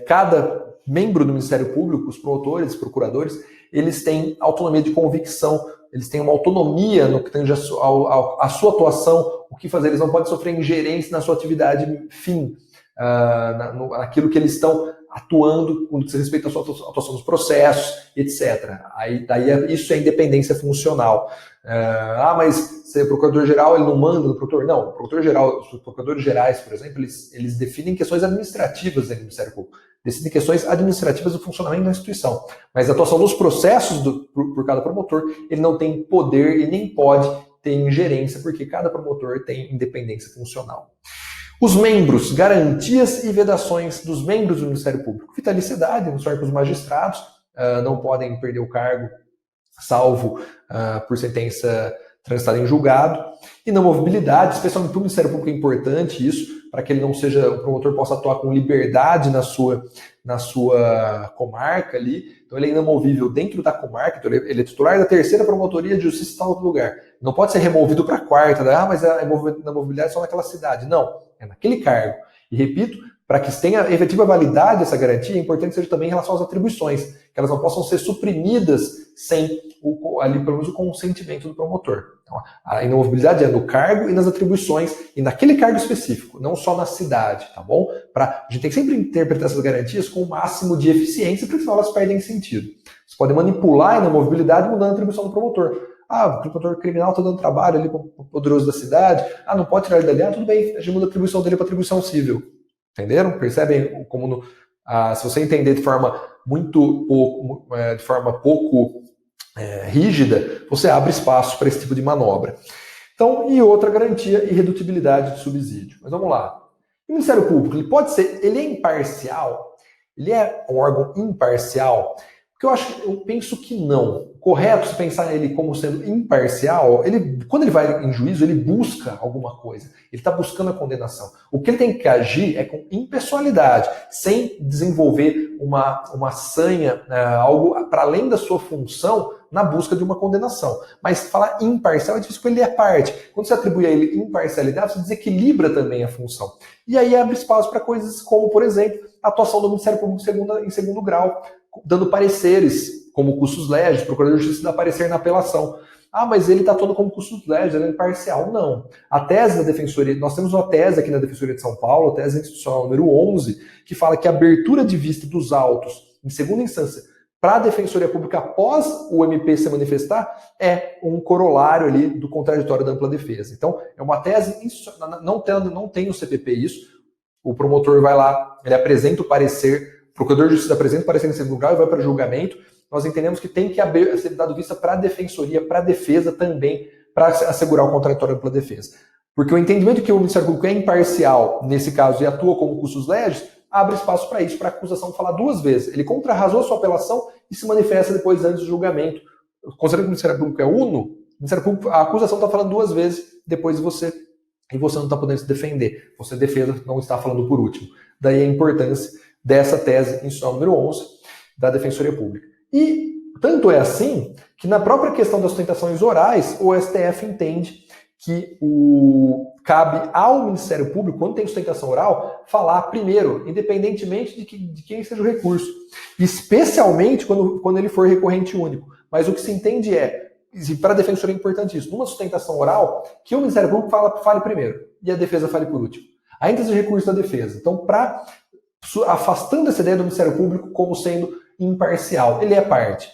cada membro do Ministério Público, os promotores, os procuradores, eles têm autonomia de convicção, eles têm uma autonomia no que tange a sua atuação, o que fazer, eles não podem sofrer ingerência na sua atividade fim, naquilo que eles estão atuando, quando diz respeito à sua atuação nos processos, etc. Isso é independência funcional. Mas se é procurador-geral, ele não manda no procurador? Não, o procurador-geral, os procuradores gerais, por exemplo, eles definem questões administrativas dentro do Ministério Público, decidem questões administrativas do funcionamento da instituição. Mas a atuação dos processos por cada promotor, ele não tem poder e nem pode ter ingerência, porque cada promotor tem independência funcional. Os membros, garantias e vedações dos membros do Ministério Público. Vitaliciedade, não só para os magistrados, não podem perder o cargo, salvo por sentença transitada em julgado. E não movibilidade, especialmente para o Ministério Público é importante isso, para que ele não seja, o promotor possa atuar com liberdade na sua comarca ali. Então ele é inamovível dentro da comarca, então ele é titular da terceira promotoria de justiça em tal lugar. Não pode ser removido para a quarta, mas a mobilidade é só naquela cidade. Não, é naquele cargo. E repito, para que tenha efetiva validade essa garantia, é importante que seja também em relação às atribuições, que elas não possam ser suprimidas sem ali pelo menos o consentimento do promotor. Então, a inamovibilidade é no cargo e nas atribuições, e naquele cargo específico, não só na cidade, tá bom? A gente tem que sempre interpretar essas garantias com o máximo de eficiência, porque senão elas perdem sentido. Você pode manipular a inamovibilidade mudando a atribuição do promotor. O promotor criminal está dando trabalho ali para o poderoso da cidade, não pode tirar ele dali, tudo bem, a gente muda a atribuição dele para atribuição civil. Entenderam? Percebem como se você entender de forma pouco rígida, você abre espaço para esse tipo de manobra. Então, e outra garantia, irredutibilidade de subsídio. Mas vamos lá. O Ministério Público, ele é imparcial? Ele é um órgão imparcial? Porque eu penso que não. Correto se pensar ele como sendo imparcial, quando ele vai em juízo, ele busca alguma coisa. Ele está buscando a condenação. O que ele tem que agir é com impessoalidade, sem desenvolver uma sanha, algo para além da sua função na busca de uma condenação. Mas falar imparcial é difícil porque ele é parte. Quando você atribui a ele imparcialidade, você desequilibra também a função. E aí abre espaço para coisas como, por exemplo, a atuação do Ministério Público em segundo grau, dando pareceres, como custos legis, o Procurador de Justiça dá parecer na apelação. Ah, mas ele está atuando como custos legis, ele é imparcial. Não. A tese da Defensoria, nós temos uma tese aqui na Defensoria de São Paulo, a tese institucional número 11, que fala que a abertura de vista dos autos em segunda instância para a Defensoria Pública após o MP se manifestar é um corolário ali do contraditório da ampla defesa. Então, é uma tese, não tem o CPP isso, o promotor vai lá, ele apresenta o parecer, o Procurador de Justiça apresenta o parecer em segundo grau e vai para julgamento. Nós entendemos que tem que ser dado vista para a Defensoria, para a defesa também, para assegurar o contraditório da ampla defesa. Porque o entendimento que o Ministério Público é imparcial, nesse caso, e atua como custos legis, abre espaço para isso, para a acusação falar duas vezes. Ele contrarrasou a sua apelação e se manifesta depois antes do julgamento. Considerando que o Ministério Público é uno, o Ministério Público, a acusação está falando duas vezes depois de você, e você não está podendo se defender. Você, defesa, não está falando por último. Daí a importância dessa tese institucional número 11 da Defensoria Pública. E tanto é assim que na própria questão das sustentações orais, o STF entende que cabe ao Ministério Público, quando tem sustentação oral, falar primeiro, independentemente de quem seja o recurso. Especialmente quando ele for recorrente único. Mas o que se entende e para a defensoria é importante isso, numa sustentação oral, que o Ministério Público fale primeiro e a defesa fale por último. Ainda de recurso da defesa. Então, afastando essa ideia do Ministério Público como sendo imparcial, ele é parte.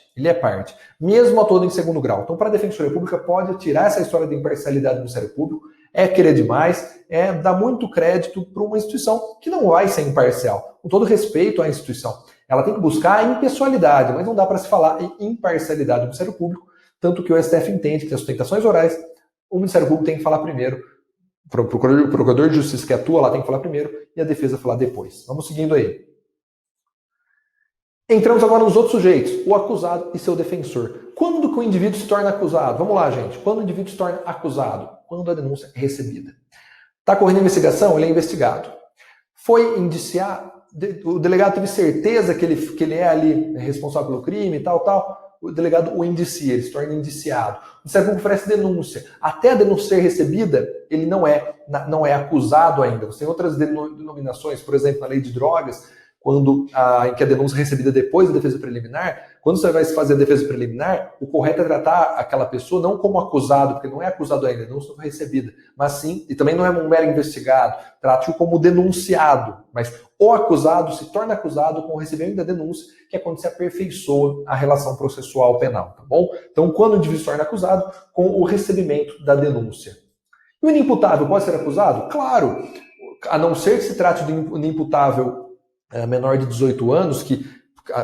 Mesmo atuando em segundo grau. Então, para a Defensoria Pública, pode tirar essa história de imparcialidade do Ministério Público, é querer demais, é dar muito crédito para uma instituição que não vai ser imparcial. Com todo respeito à instituição. Ela tem que buscar a impessoalidade, mas não dá para se falar em imparcialidade do Ministério Público, tanto que o STF entende que as sustentações orais, o Ministério Público tem que falar primeiro, o Procurador de Justiça que atua lá tem que falar primeiro, e a defesa falar depois. Vamos seguindo aí. Entramos agora nos outros sujeitos, o acusado e seu defensor. Quando que o indivíduo se torna acusado? Vamos lá, gente. Quando o indivíduo se torna acusado? Quando a denúncia é recebida. Está correndo a investigação, ele é investigado. Foi indiciar, o delegado teve certeza que ele é ali responsável pelo crime, tal. O delegado o indicia, ele se torna indiciado. O Ministério Público oferece denúncia. Até a denúncia ser recebida, ele não é acusado ainda. Você tem outras denominações, por exemplo, na lei de drogas, em que a denúncia é recebida depois da defesa preliminar, quando você vai fazer a defesa preliminar, o correto é tratar aquela pessoa não como acusado, porque não é acusado ainda, a denúncia foi recebida, mas sim, e também não é um mero investigado, trate-o como denunciado, mas o acusado se torna acusado com o recebimento da denúncia, que é quando se aperfeiçoa a relação processual penal, tá bom? Então, quando o indivíduo se torna acusado, com o recebimento da denúncia. E o inimputável pode ser acusado? Claro, a não ser que se trate de um inimputável menor de 18 anos, que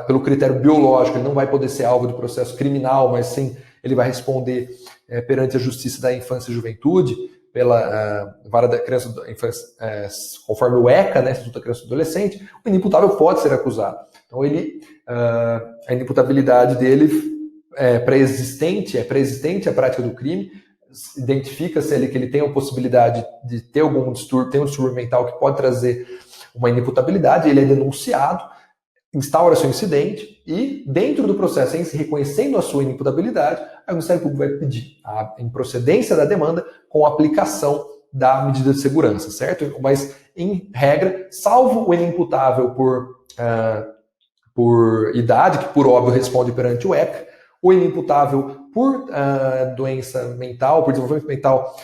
pelo critério biológico ele não vai poder ser alvo de processo criminal, mas sim ele vai responder perante a Justiça da Infância e Juventude, pela vara da criança e infância, conforme o ECA, né, Instituto da Criança e Adolescente, o inimputável pode ser acusado. Então a inimputabilidade dele é pré-existente à prática do crime, identifica-se ali que ele tem a possibilidade de ter um distúrbio mental que pode trazer uma inimputabilidade, ele é denunciado, instaura-se um incidente e, dentro do processo, em se reconhecendo a sua inimputabilidade, o Ministério Público vai pedir a improcedência da demanda com a aplicação da medida de segurança, certo? Mas, em regra, salvo o inimputável por idade, que por óbvio responde perante o ECA, o inimputável por doença mental, por desenvolvimento mental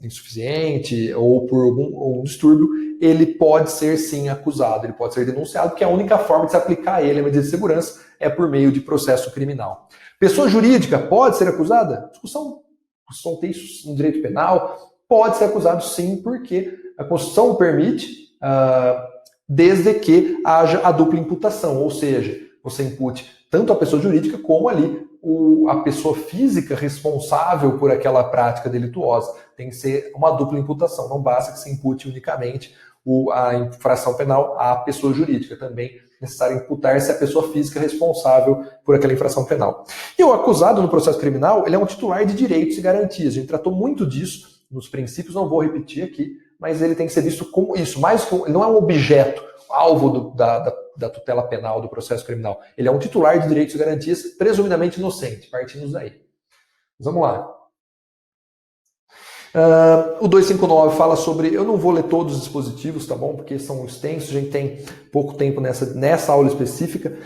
insuficiente ou por algum distúrbio, ele pode ser sim acusado, ele pode ser denunciado, porque a única forma de se aplicar a ele a medida de segurança é por meio de processo criminal. Pessoa jurídica pode ser acusada? Discussão tem isso no direito penal, pode ser acusado sim, porque a Constituição o permite, desde que haja a dupla imputação, ou seja, você impute tanto a pessoa jurídica como ali a pessoa física responsável por aquela prática delituosa. Tem que ser uma dupla imputação, não basta que se impute unicamente a infração penal à pessoa jurídica, também necessário imputar se a pessoa física é responsável por aquela infração penal. E o acusado no processo criminal, ele é um titular de direitos e garantias. A gente tratou muito disso nos princípios, não vou repetir aqui, mas ele tem que ser visto como isso, mais que ele não é um objeto, alvo da tutela penal, do processo criminal. Ele é um titular de direitos e garantias, presumidamente inocente. Partimos daí. Vamos lá. O 259 fala sobre... Eu não vou ler todos os dispositivos, tá bom? Porque são extensos, a gente tem pouco tempo nessa aula específica.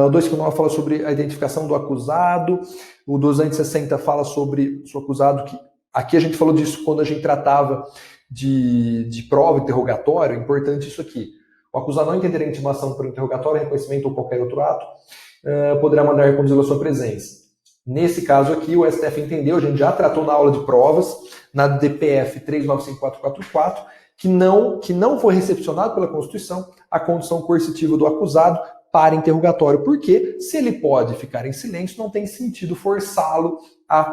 O 259 fala sobre a identificação do acusado. O 260 fala sobre o acusado, que aqui a gente falou disso quando a gente tratava de prova interrogatório. É importante isso aqui. O acusado não entenderá intimação por interrogatório, reconhecimento ou qualquer outro ato, poderá mandar reconduzi-lo à sua presença. Nesse caso aqui, o STF entendeu, a gente já tratou na aula de provas, na DPF 395444, que não foi recepcionado pela Constituição a condição coercitiva do acusado para interrogatório, porque se ele pode ficar em silêncio, não tem sentido forçá-lo a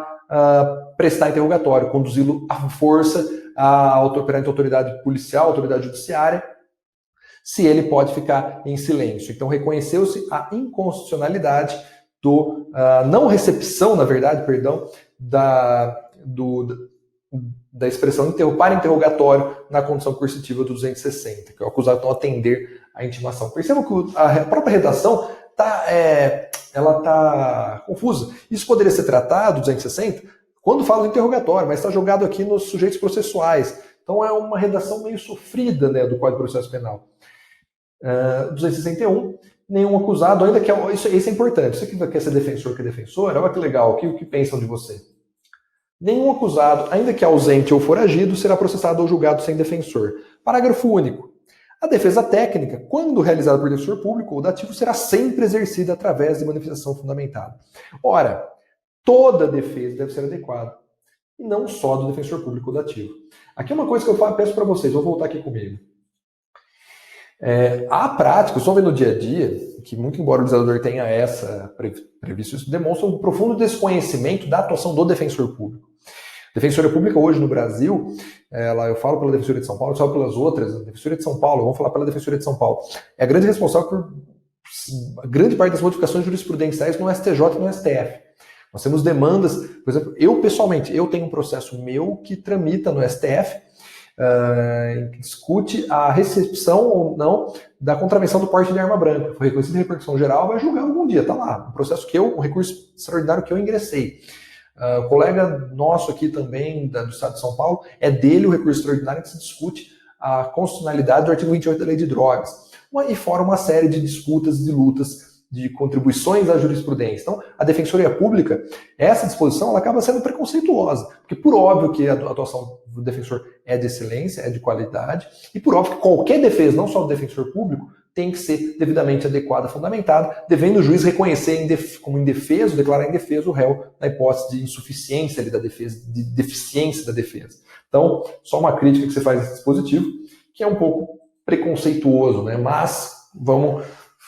prestar interrogatório, conduzi-lo à força perante a autoridade policial, autoridade judiciária, se ele pode ficar em silêncio. Então reconheceu-se a inconstitucionalidade não recepção, na verdade, perdão, da expressão para interrogatório na condição coercitiva do 260, que é o acusado não atender à intimação. Percebam que a própria redação está confusa. Isso poderia ser tratado, 260, quando fala do interrogatório, mas está jogado aqui nos sujeitos processuais. Então é uma redação meio sofrida, né, do Código de Processo Penal. 261, nenhum acusado, ainda que... Isso é importante. Você que quer ser defensor, que é defensora, olha que legal, o que pensam de você? Nenhum acusado, ainda que ausente ou foragido, será processado ou julgado sem defensor. Parágrafo único. A defesa técnica, quando realizada por defensor público ou dativo, será sempre exercida através de manifestação fundamentada. Ora, toda defesa deve ser adequada, e não só do defensor público ou dativo. Aqui é uma coisa que eu peço para vocês, vou voltar aqui comigo. A prática, eu estou vendo no dia a dia, que muito embora o legislador tenha previsto isso, demonstra um profundo desconhecimento da atuação do defensor público. A Defensoria Pública hoje no Brasil, eu falo pela Defensoria de São Paulo, eu falo pelas outras, a Defensoria de São Paulo, vamos falar pela Defensoria de São Paulo, é a grande responsável por a grande parte das modificações jurisprudenciais no STJ e no STF. Nós temos demandas, por exemplo, eu pessoalmente, eu tenho um processo meu que tramita no STF, que discute a recepção ou não da contravenção do porte de arma branca. Foi reconhecido em repercussão geral, vai julgar algum dia, tá lá. Um processo um recurso extraordinário que eu ingressei. O colega nosso aqui também, do Estado de São Paulo, é dele o recurso extraordinário que se discute a constitucionalidade do artigo 28 da Lei de Drogas. E fora uma série de disputas, de lutas, de contribuições à jurisprudência. Então, a Defensoria Pública, essa disposição, ela acaba sendo preconceituosa, porque por óbvio que a atuação do defensor é de excelência, é de qualidade, e por óbvio que qualquer defesa, não só do defensor público, tem que ser devidamente adequada, fundamentada, devendo o juiz reconhecer como indefeso, declarar indefeso o réu na hipótese de insuficiência da defesa, de deficiência da defesa. Então, só uma crítica que você faz a esse dispositivo, que é um pouco preconceituoso, né? Mas vamos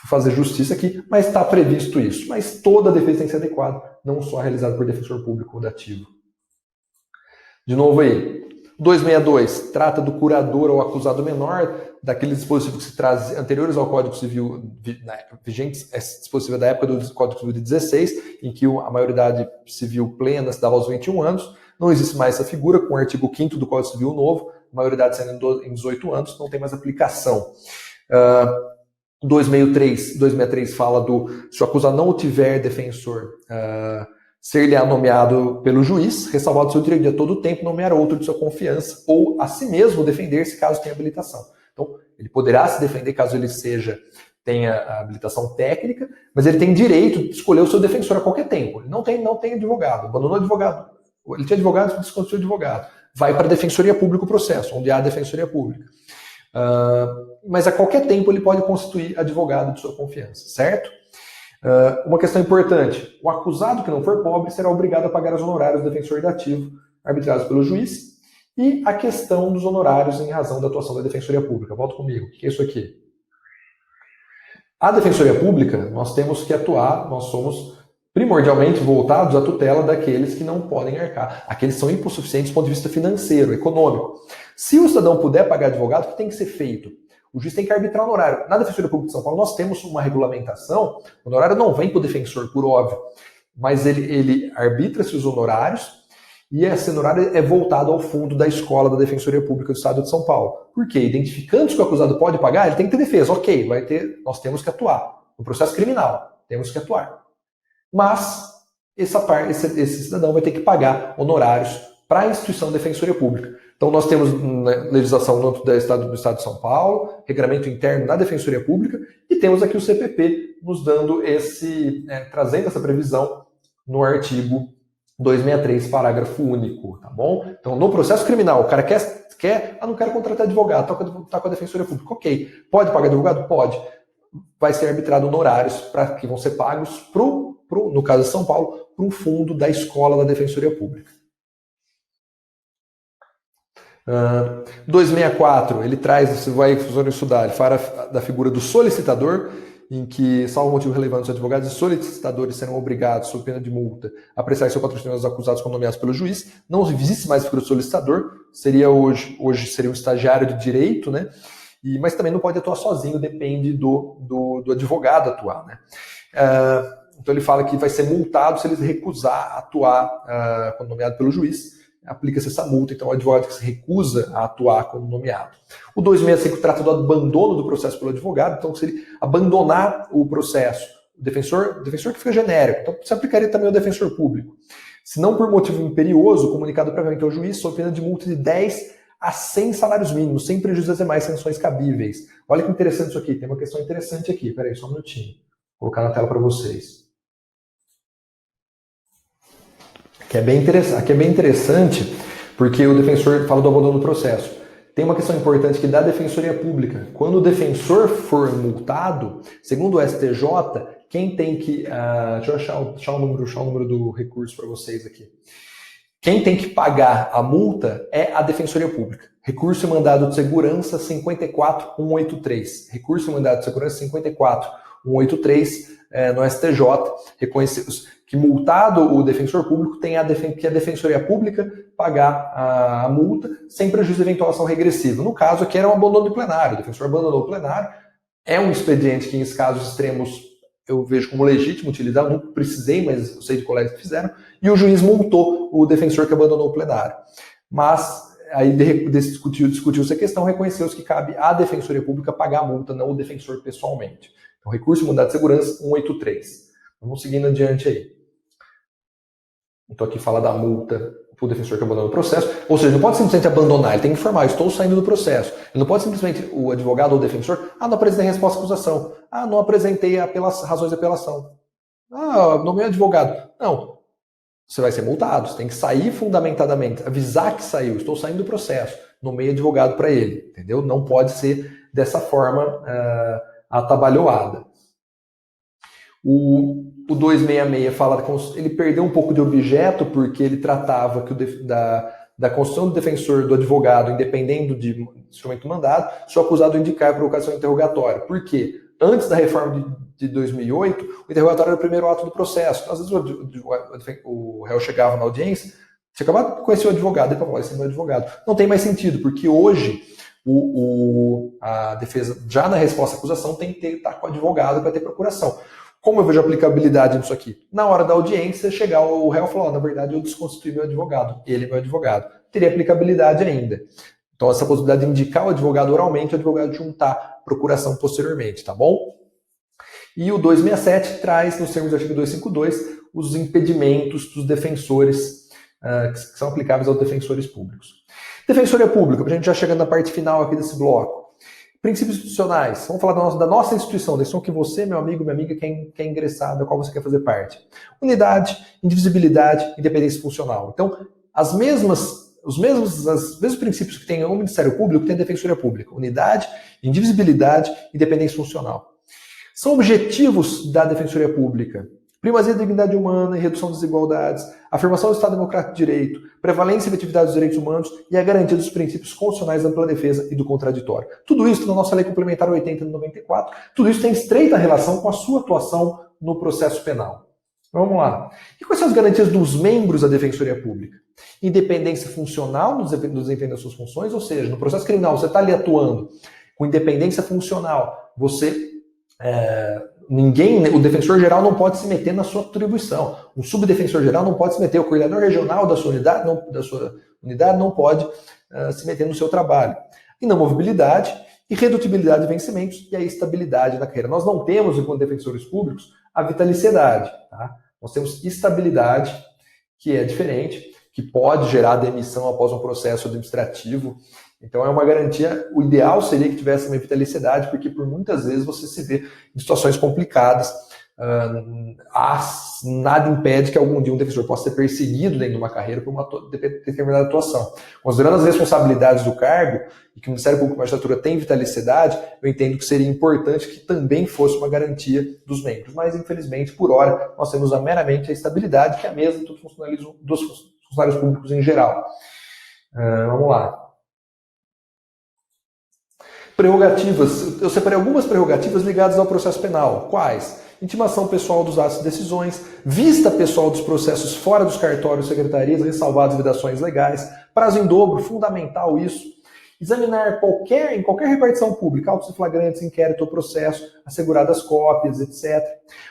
fazer justiça aqui, mas está previsto isso. Mas toda a defesa tem que ser adequada, não só realizada por defensor público ou dativo. De novo aí, 262 trata do curador ou acusado menor, daqueles dispositivos que se trazem anteriores ao Código Civil, vigentes, esse dispositivo é da época do Código Civil de 16, em que a maioridade civil plena se dava aos 21 anos. Não existe mais essa figura, com o artigo 5º do Código Civil novo, a maioridade sendo em 18 anos, não tem mais aplicação. 263 fala se o acusado não tiver defensor, ser-lhe-á nomeado pelo juiz, ressalvado o seu direito de a todo tempo nomear outro de sua confiança, ou a si mesmo defender-se caso tenha habilitação. Então, ele poderá se defender caso ele tenha a habilitação técnica, mas ele tem direito de escolher o seu defensor a qualquer tempo. Ele não tem advogado, abandonou o advogado. Ele tinha advogado, desconstituiu o advogado. Vai para a Defensoria Pública o processo, onde há a Defensoria Pública. Mas a qualquer tempo ele pode constituir advogado de sua confiança, certo? Uma questão importante, o acusado que não for pobre será obrigado a pagar os honorários do defensor dativo arbitrados pelo juiz, e a questão dos honorários em razão da atuação da Defensoria Pública. Volta comigo, o que é isso aqui? A Defensoria Pública, nós temos que atuar, nós somos primordialmente voltados à tutela daqueles que não podem arcar, aqueles que são hipossuficientes do ponto de vista financeiro, econômico. Se o cidadão puder pagar advogado, o que tem que ser feito? O juiz tem que arbitrar o honorário. Na Defensoria Pública de São Paulo, nós temos uma regulamentação, o honorário não vem para o defensor, por óbvio, mas ele arbitra-se os honorários e esse honorário é voltado ao fundo da escola da Defensoria Pública do Estado de São Paulo. Por quê? Identificando que o acusado pode pagar, ele tem que ter defesa. Ok, nós temos que atuar. No processo criminal, temos que atuar. Mas esse cidadão vai ter que pagar honorários para a instituição de Defensoria Pública. Então nós temos legislação no âmbito do Estado de São Paulo, regramento interno da Defensoria Pública, e temos aqui o CPP nos dando trazendo essa previsão no artigo 263, parágrafo único, tá bom? Então, no processo criminal, o cara não quero contratar advogado, tá com a Defensoria Pública, ok. Pode pagar advogado? Pode. Vai ser arbitrado honorários que vão ser pagos no caso de São Paulo, para um fundo da escola da Defensoria Pública. 264, ele traz, você vai estudar, ele fala da figura do solicitador, em que, salvo motivo relevante, os advogados e solicitadores serão obrigados, sob pena de multa, a prestar seu patrocínio aos acusados quando nomeados pelo juiz. Não existe mais a figura do solicitador, hoje seria um estagiário de direito, né? Mas também não pode atuar sozinho, depende do advogado atuar, né? Então ele fala que vai ser multado se ele recusar a atuar quando nomeado pelo juiz. Aplica-se essa multa, então o advogado que se recusa a atuar quando nomeado. O 265 trata do abandono do processo pelo advogado, então se ele abandonar o processo, o defensor que fica genérico, então se aplicaria também ao defensor público. Se não por motivo imperioso, comunicado previamente ao juiz, sob pena de multa de 10 a 100 salários mínimos, sem prejuízo das demais sanções cabíveis. Olha que interessante isso aqui, tem uma questão interessante aqui, peraí, só um minutinho, vou colocar na tela para vocês. Aqui é bem interessante, porque o defensor fala do abandono do processo. Tem uma questão importante que da Defensoria Pública, quando o defensor for multado, segundo o STJ, quem tem que... deixa eu achar o número do recurso para vocês aqui. Quem tem que pagar a multa é a Defensoria Pública. Recurso e mandado de segurança 54183. Recurso e mandado de segurança 54183 no STJ. Reconheceu que multado o defensor público tem que a Defensoria Pública pagar a multa sem prejuízo de eventual ação regressiva. No caso aqui era um abandono do plenário. O defensor abandonou o plenário. É um expediente que em casos extremos eu vejo como legítimo utilizar, não precisei, mas eu sei de colegas que fizeram, e o juiz multou o defensor que abandonou o plenário. Mas aí discutiu essa questão, reconheceu-se que cabe à Defensoria Pública pagar a multa, não o defensor pessoalmente. Então, recurso e mandado de segurança 183. Vamos seguindo adiante aí. Então aqui fala da multa para o defensor que abandonou o processo, ou seja, não pode simplesmente abandonar, ele tem que informar, estou saindo do processo. Ele não pode simplesmente, o advogado ou o defensor, não apresentei resposta à acusação, não apresentei razões de apelação, nomeei advogado. Não, você vai ser multado, você tem que sair fundamentadamente, avisar que saiu, estou saindo do processo, nomeei advogado para ele, entendeu? Não pode ser dessa forma atabalhoada. O 266 fala que ele perdeu um pouco de objeto porque ele tratava da construção do defensor, do advogado, independendo de instrumento mandado, se o acusado indicar por ocasião interrogatória. Por quê? Antes da reforma de 2008, o interrogatório era o primeiro ato do processo. Então, às vezes o réu chegava na audiência, você acabava de conhecer o advogado, e falava, esse é meu advogado. Não tem mais sentido, porque hoje a defesa, já na resposta à acusação, tem que estar com o advogado para ter procuração. Como eu vejo a aplicabilidade nisso aqui? Na hora da audiência, chegar o réu e falar, na verdade, eu desconstituí meu advogado, ele é meu advogado. Teria aplicabilidade ainda. Então, essa possibilidade de indicar o advogado oralmente, o advogado juntar procuração posteriormente, tá bom? E o 267 traz, nos termos do artigo 252, os impedimentos dos defensores, que são aplicáveis aos defensores públicos. Defensoria Pública, para a gente já chegando na parte final aqui desse bloco. Princípios institucionais. Vamos falar da nossa instituição, da instituição que você, meu amigo, minha amiga, quer ingressar, da qual você quer fazer parte. Unidade, indivisibilidade, independência funcional. Então, os mesmos princípios que tem o Ministério Público, tem a Defensoria Pública. Unidade, indivisibilidade, independência funcional. São objetivos da Defensoria Pública. Primazia da dignidade humana e redução das desigualdades, afirmação do Estado Democrático de Direito, prevalência e efetividade dos direitos humanos e a garantia dos princípios constitucionais da ampla defesa e do contraditório. Tudo isso na nossa Lei Complementar 80 de 94, tudo isso tem estreita relação com a sua atuação no processo penal. Vamos lá. E quais são as garantias dos membros da Defensoria Pública? Independência funcional no desempenho das suas funções, ou seja, no processo criminal você está ali atuando. com independência funcional. O defensor geral não pode se meter na sua atribuição. Um subdefensor geral não pode se meter. O coordenador regional da sua unidade não pode se meter no seu trabalho. Inamovibilidade, irredutibilidade de vencimentos e a estabilidade na carreira. Nós não temos, enquanto defensores públicos, a vitaliciedade. Tá? Nós temos estabilidade, que é diferente, que pode gerar demissão após um processo administrativo. Então é uma garantia, o ideal seria que tivesse uma vitaliciedade, porque por muitas vezes você se vê em situações complicadas. Nada impede que algum dia um defensor possa ser perseguido dentro de uma carreira por uma determinada atuação. Considerando as responsabilidades do cargo e que o Ministério Público e a Magistratura tem vitaliciedade, eu entendo que seria importante que também fosse uma garantia dos membros. Mas, infelizmente, por hora, nós temos meramente a estabilidade, que é a mesma do funcionalismo dos funcionários públicos em geral. Vamos lá. Prerrogativas. Eu separei algumas prerrogativas ligadas ao processo penal. Quais? Intimação pessoal dos atos e decisões, vista pessoal dos processos fora dos cartórios, secretarias, ressalvadas vedações legais, prazo em dobro, fundamental isso. Examinar em qualquer repartição pública, autos e flagrantes, inquérito ou processo, asseguradas cópias, etc.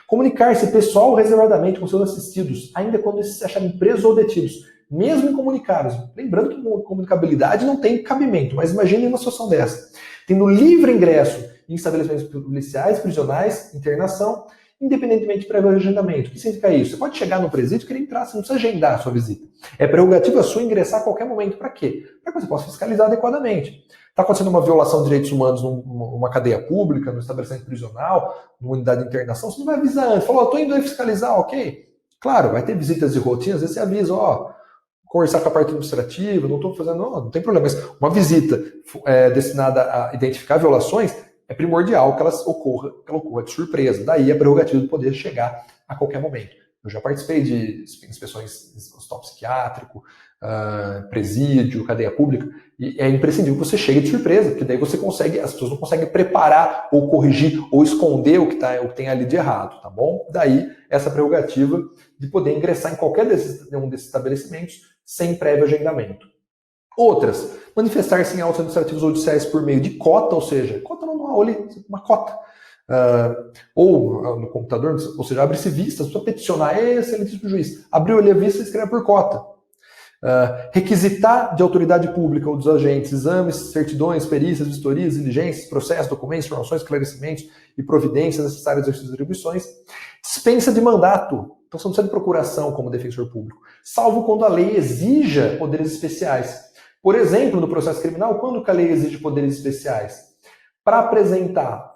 Comunicar-se pessoal reservadamente com seus assistidos, ainda quando esses se acharem presos ou detidos, mesmo incomunicados. Lembrando que comunicabilidade não tem cabimento, mas imagine uma situação dessa. Tendo livre ingresso em estabelecimentos policiais, prisionais, internação, independentemente de prévio agendamento. O que significa isso? Você pode chegar no presídio e querer entrar, você não precisa agendar a sua visita. É prerrogativa sua ingressar a qualquer momento. Para quê? Para que você possa fiscalizar adequadamente. Está acontecendo uma violação de direitos humanos numa cadeia pública, no estabelecimento prisional, numa unidade de internação, você não vai avisar antes. Falou, estou indo aí fiscalizar, ok? Claro, vai ter visitas de rotina, às vezes você avisa, conversar com a parte administrativa, não estou fazendo, não tem problema, mas uma visita destinada a identificar violações, é primordial que ela ocorra de surpresa. Daí a prerrogativa de poder chegar a qualquer momento. Eu já participei de inspeções em hospital psiquiátrico, presídio, cadeia pública, e é imprescindível que você chegue de surpresa, porque daí as pessoas não conseguem preparar ou corrigir ou esconder o que tem ali de errado, tá bom? Daí essa prerrogativa de poder ingressar em qualquer desses estabelecimentos sem prévio agendamento. Outras, manifestar-se em autos administrativos ou judiciais por meio de cota, ou seja, cota manual, uma cota. Ou no computador, ou seja, abre-se vista, se você peticionar, excelentíssimo juiz, abriu ali a vista e escreve por cota. Requisitar de autoridade pública ou dos agentes exames, certidões, perícias, vistorias, diligências, processos, documentos, informações, esclarecimentos e providências necessárias às suas atribuições. Dispensa de mandato. Então você não precisa de procuração como defensor público, salvo quando a lei exija poderes especiais. Por exemplo, no processo criminal, quando a lei exige poderes especiais? Para apresentar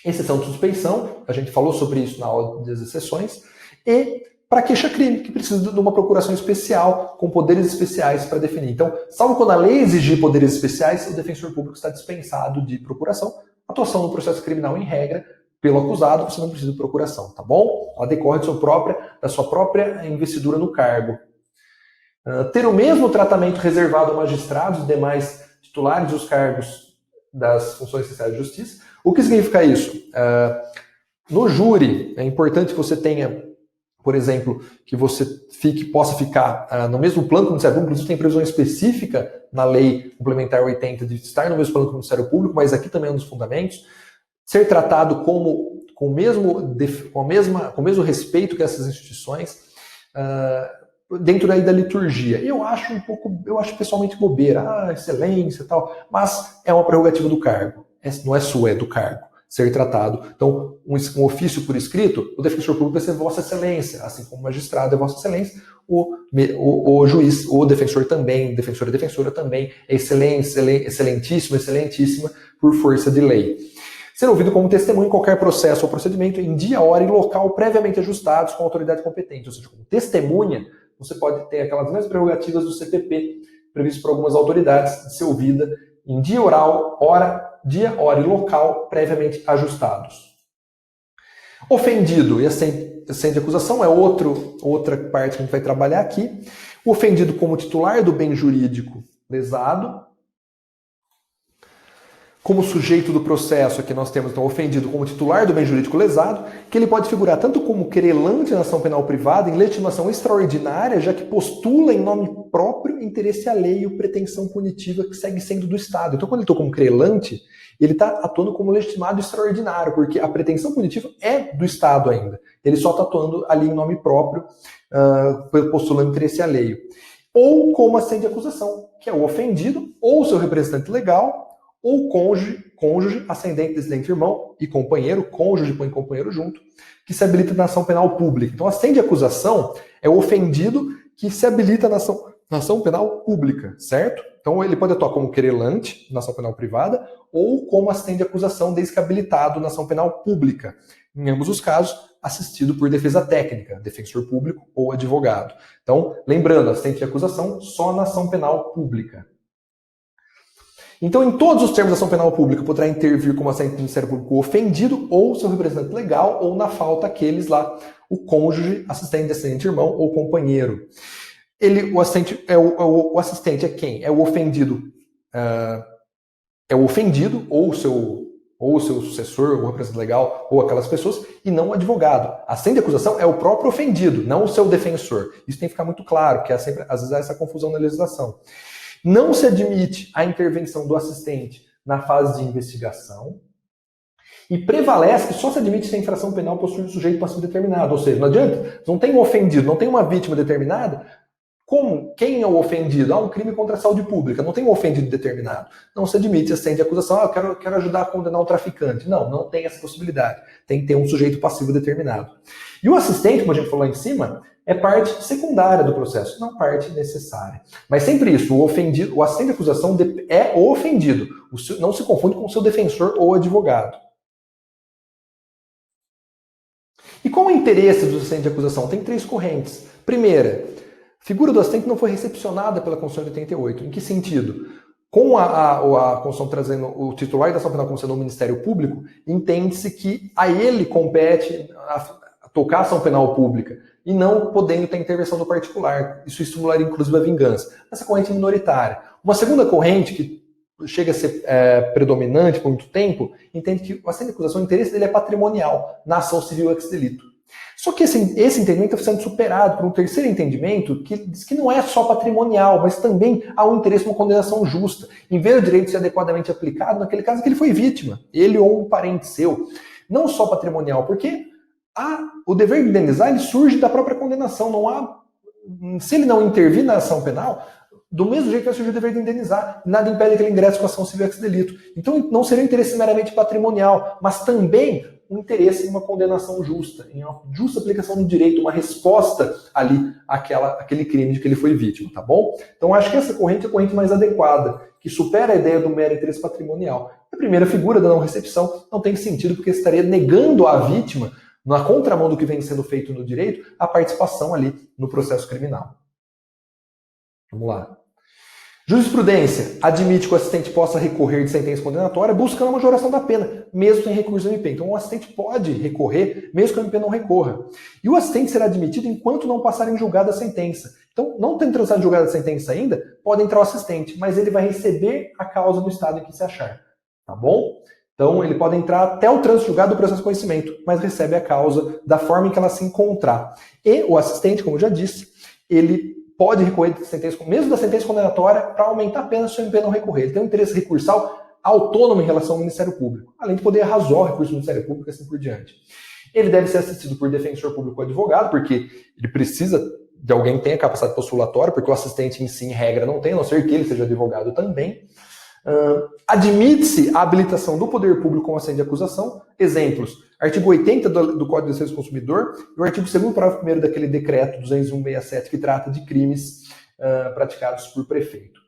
exceção de suspeição, a gente falou sobre isso na aula das exceções, e para queixa-crime, que precisa de uma procuração especial, com poderes especiais para definir. Então, salvo quando a lei exigir poderes especiais, o defensor público está dispensado de procuração. Atuação no processo criminal, em regra, pelo acusado, você não precisa de procuração, tá bom? Ela decorre da sua própria investidura no cargo. Ter o mesmo tratamento reservado a magistrados e demais titulares dos cargos das funções essenciais de justiça. O que significa isso? No júri, é importante que você tenha, por exemplo, que você possa ficar no mesmo plano que o Ministério Público. Inclusive tem previsão específica na Lei Complementar 80 de estar no mesmo plano que o Ministério Público, mas aqui também é um dos fundamentos. Ser tratado com o mesmo respeito que essas instituições, dentro da liturgia. Eu acho pessoalmente bobeira, excelência e tal, mas é uma prerrogativa do cargo, não é sua, é do cargo, ser tratado. Então, um ofício por escrito, o defensor público vai ser Vossa Excelência, assim como o magistrado é Vossa Excelência, o juiz, o defensor também, defensor e defensora também, é excelência, excelentíssima, excelentíssima, por força de lei. Ser ouvido como testemunho em qualquer processo ou procedimento em dia, hora e local previamente ajustados com a autoridade competente. Ou seja, como testemunha, você pode ter aquelas mesmas prerrogativas do CPP, previstas por algumas autoridades, de ser ouvida em dia, dia, hora e local previamente ajustados. Ofendido e assento de acusação é outra parte que a gente vai trabalhar aqui. O ofendido como titular do bem jurídico lesado. Como sujeito do processo, aqui nós temos então o ofendido como titular do bem jurídico lesado, que ele pode figurar tanto como querelante na ação penal privada, em legitimação extraordinária, já que postula em nome próprio interesse alheio, pretensão punitiva que segue sendo do Estado. Então, quando ele está como querelante, ele está atuando como legitimado extraordinário, porque a pretensão punitiva é do Estado ainda. Ele só está atuando ali em nome próprio, postulando interesse alheio. Ou como assistente de acusação, que é o ofendido, ou seu representante legal, ou cônjuge, ascendente, descendente, irmão e companheiro, cônjuge põe companheiro junto, que se habilita na ação penal pública. Então, assistente de acusação é o ofendido que se habilita na ação penal pública, certo? Então, ele pode atuar como querelante na ação penal privada ou como assistente de acusação, desde que habilitado na ação penal pública. Em ambos os casos, assistido por defesa técnica, defensor público ou advogado. Então, lembrando, assistente de acusação só na ação penal pública. Então, em todos os termos da ação penal pública, poderá intervir como assistente do Ministério Público o ofendido ou seu representante legal, ou na falta aqueles lá, o cônjuge, assistente, descendente, irmão ou companheiro. O assistente é quem? É o ofendido, ou o seu sucessor, o representante legal, ou aquelas pessoas, e não o advogado. Assistente de acusação é o próprio ofendido, não o seu defensor. Isso tem que ficar muito claro, porque às vezes há essa confusão na legislação. Não se admite a intervenção do assistente na fase de investigação e prevalece que só se admite se a infração penal possui um sujeito passivo determinado. Ou seja, não adianta, não tem um ofendido, não tem uma vítima determinada. Quem é o ofendido? Há um crime contra a saúde pública, não tem um ofendido determinado. Não se admite assistente de acusação, eu quero ajudar a condenar o traficante. Não tem essa possibilidade. Tem que ter um sujeito passivo determinado. E o assistente, como a gente falou lá em cima, é parte secundária do processo, não parte necessária. Mas sempre isso, o assistente de acusação é o ofendido. Não se confunde com o seu defensor ou advogado. E qual é o interesse do assistente de acusação? Tem 3 correntes. Primeira, a figura do assistente não foi recepcionada pela Constituição de 88. Em que sentido? Com a Constituição trazendo o titular da ação penal como sendo o Ministério Público, entende-se que a ele compete tocar a ação penal pública e não podendo ter intervenção do particular. Isso estimularia, inclusive, a vingança. Essa corrente é minoritária. Uma segunda corrente, que chega a ser predominante por muito tempo, entende que o assistente de acusação, o interesse dele é patrimonial na ação civil ex delito. Só que esse entendimento está sendo superado por um terceiro entendimento que diz que não é só patrimonial, mas também há um interesse numa condenação justa, em ver o direito ser adequadamente aplicado naquele caso que ele foi vítima, ele ou um parente seu. Não só patrimonial, porque o dever de indenizar ele surge da própria condenação. Se ele não intervir na ação penal, do mesmo jeito vai surgir o dever de indenizar. Nada impede que ele ingresse com a ação civil ex delito. Então não seria um interesse meramente patrimonial, mas também um interesse em uma condenação justa, em uma justa aplicação do direito, uma resposta ali àquele crime de que ele foi vítima, tá bom? Então acho que essa corrente é a corrente mais adequada, que supera a ideia do mero interesse patrimonial. A primeira figura da não recepção não tem sentido, porque estaria negando à vítima, na contramão do que vem sendo feito no direito, a participação ali no processo criminal. Vamos lá. Jurisprudência admite que o assistente possa recorrer de sentença condenatória buscando a majoração da pena, mesmo sem recurso do MP. Então o assistente pode recorrer, mesmo que o MP não recorra. E o assistente será admitido enquanto não passar em julgada a sentença. Então, não tendo transitado em julgada a sentença ainda, pode entrar o assistente, mas ele vai receber a causa do estado em que se achar. Tá bom? Então, ele pode entrar até o trânsito julgado do processo de conhecimento, mas recebe a causa da forma em que ela se encontrar. E o assistente, como eu já disse, ele pode recorrer de sentença, mesmo da sentença condenatória, para aumentar a pena se o MP não recorrer. Ele tem um interesse recursal autônomo em relação ao Ministério Público, além de poder arrazoar o recurso do Ministério Público e assim por diante. Ele deve ser assistido por defensor público ou advogado, porque ele precisa de alguém que tenha capacidade postulatória, porque o assistente em si, em regra, não tem, a não ser que ele seja advogado também. Admite-se a habilitação do poder público como assistente de acusação. Exemplos: artigo 80 do Código de Defesa do Consumidor e o artigo 2º, parágrafo 1º daquele decreto 20167, que trata de crimes praticados por prefeito.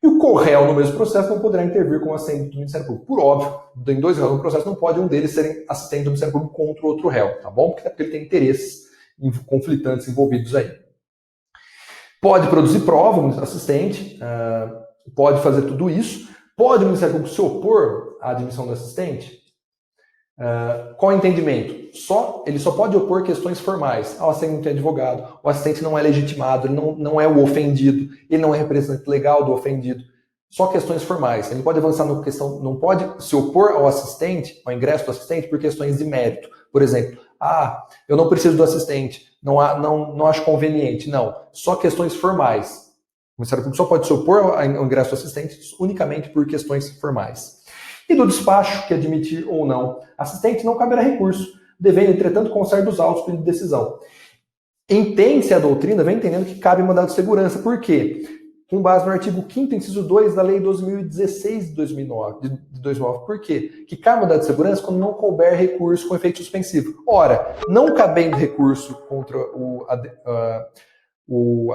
E o corréu no mesmo processo não poderá intervir como assistente do Ministério Público. Por óbvio, em 2 réus no processo não pode um deles ser assistente do Ministério Público contra o outro réu, tá bom? Porque ele tem interesses conflitantes envolvidos aí. Pode produzir prova, o assistente, pode fazer tudo isso. Pode o Ministério Público se opor à admissão do assistente? Qual é o entendimento? Ele só pode opor questões formais. O assistente não tem advogado, o assistente não é legitimado, ele não é o ofendido, ele não é representante legal do ofendido. só questões formais. Ele não pode avançar na questão, não pode se opor ao assistente, ao ingresso do assistente, por questões de mérito. Por exemplo, eu não preciso do assistente, não acho conveniente. Não, só questões formais. O Ministério Público só pode se opor ao ingresso do assistente unicamente por questões formais. E do despacho, que admitir ou não assistente, não caberá recurso, devendo, entretanto, constar dos autos pedido de decisão. Entende-se a doutrina, vem entendendo que cabe mandado de segurança. Por quê? Com base no artigo 5º, inciso 2 da Lei 2016 de 2009. Por quê? Que cabe mandado de segurança quando não couber recurso com efeito suspensivo. Ora, não cabendo recurso contra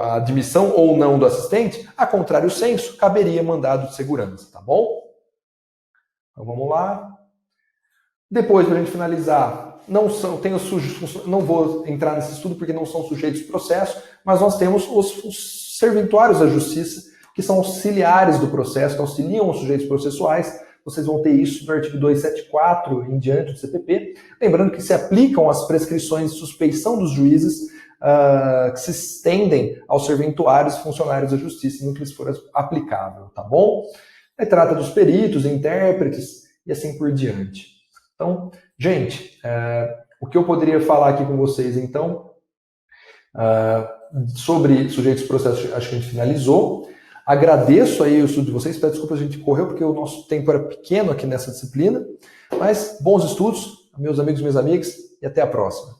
a admissão ou não do assistente, a contrário senso, caberia mandado de segurança, tá bom? Então vamos lá. Depois, para a gente finalizar, não vou entrar nesse estudo porque não são sujeitos de processo, mas nós temos os serventuários da justiça, que são auxiliares do processo, que auxiliam os sujeitos processuais. Vocês vão ter isso no artigo 274 em diante do CPP. Lembrando que se aplicam as prescrições de suspeição dos juízes, que se estendem aos serventuários e funcionários da justiça, no que lhes for aplicável, tá bom? Aí trata dos peritos, intérpretes e assim por diante. Então, gente, o que eu poderia falar aqui com vocês, então, sobre sujeitos de processo, acho que a gente finalizou. Agradeço aí o estudo de vocês, peço desculpa, a gente correu porque o nosso tempo era pequeno aqui nessa disciplina, mas bons estudos, meus amigos e minhas amigas, e até a próxima.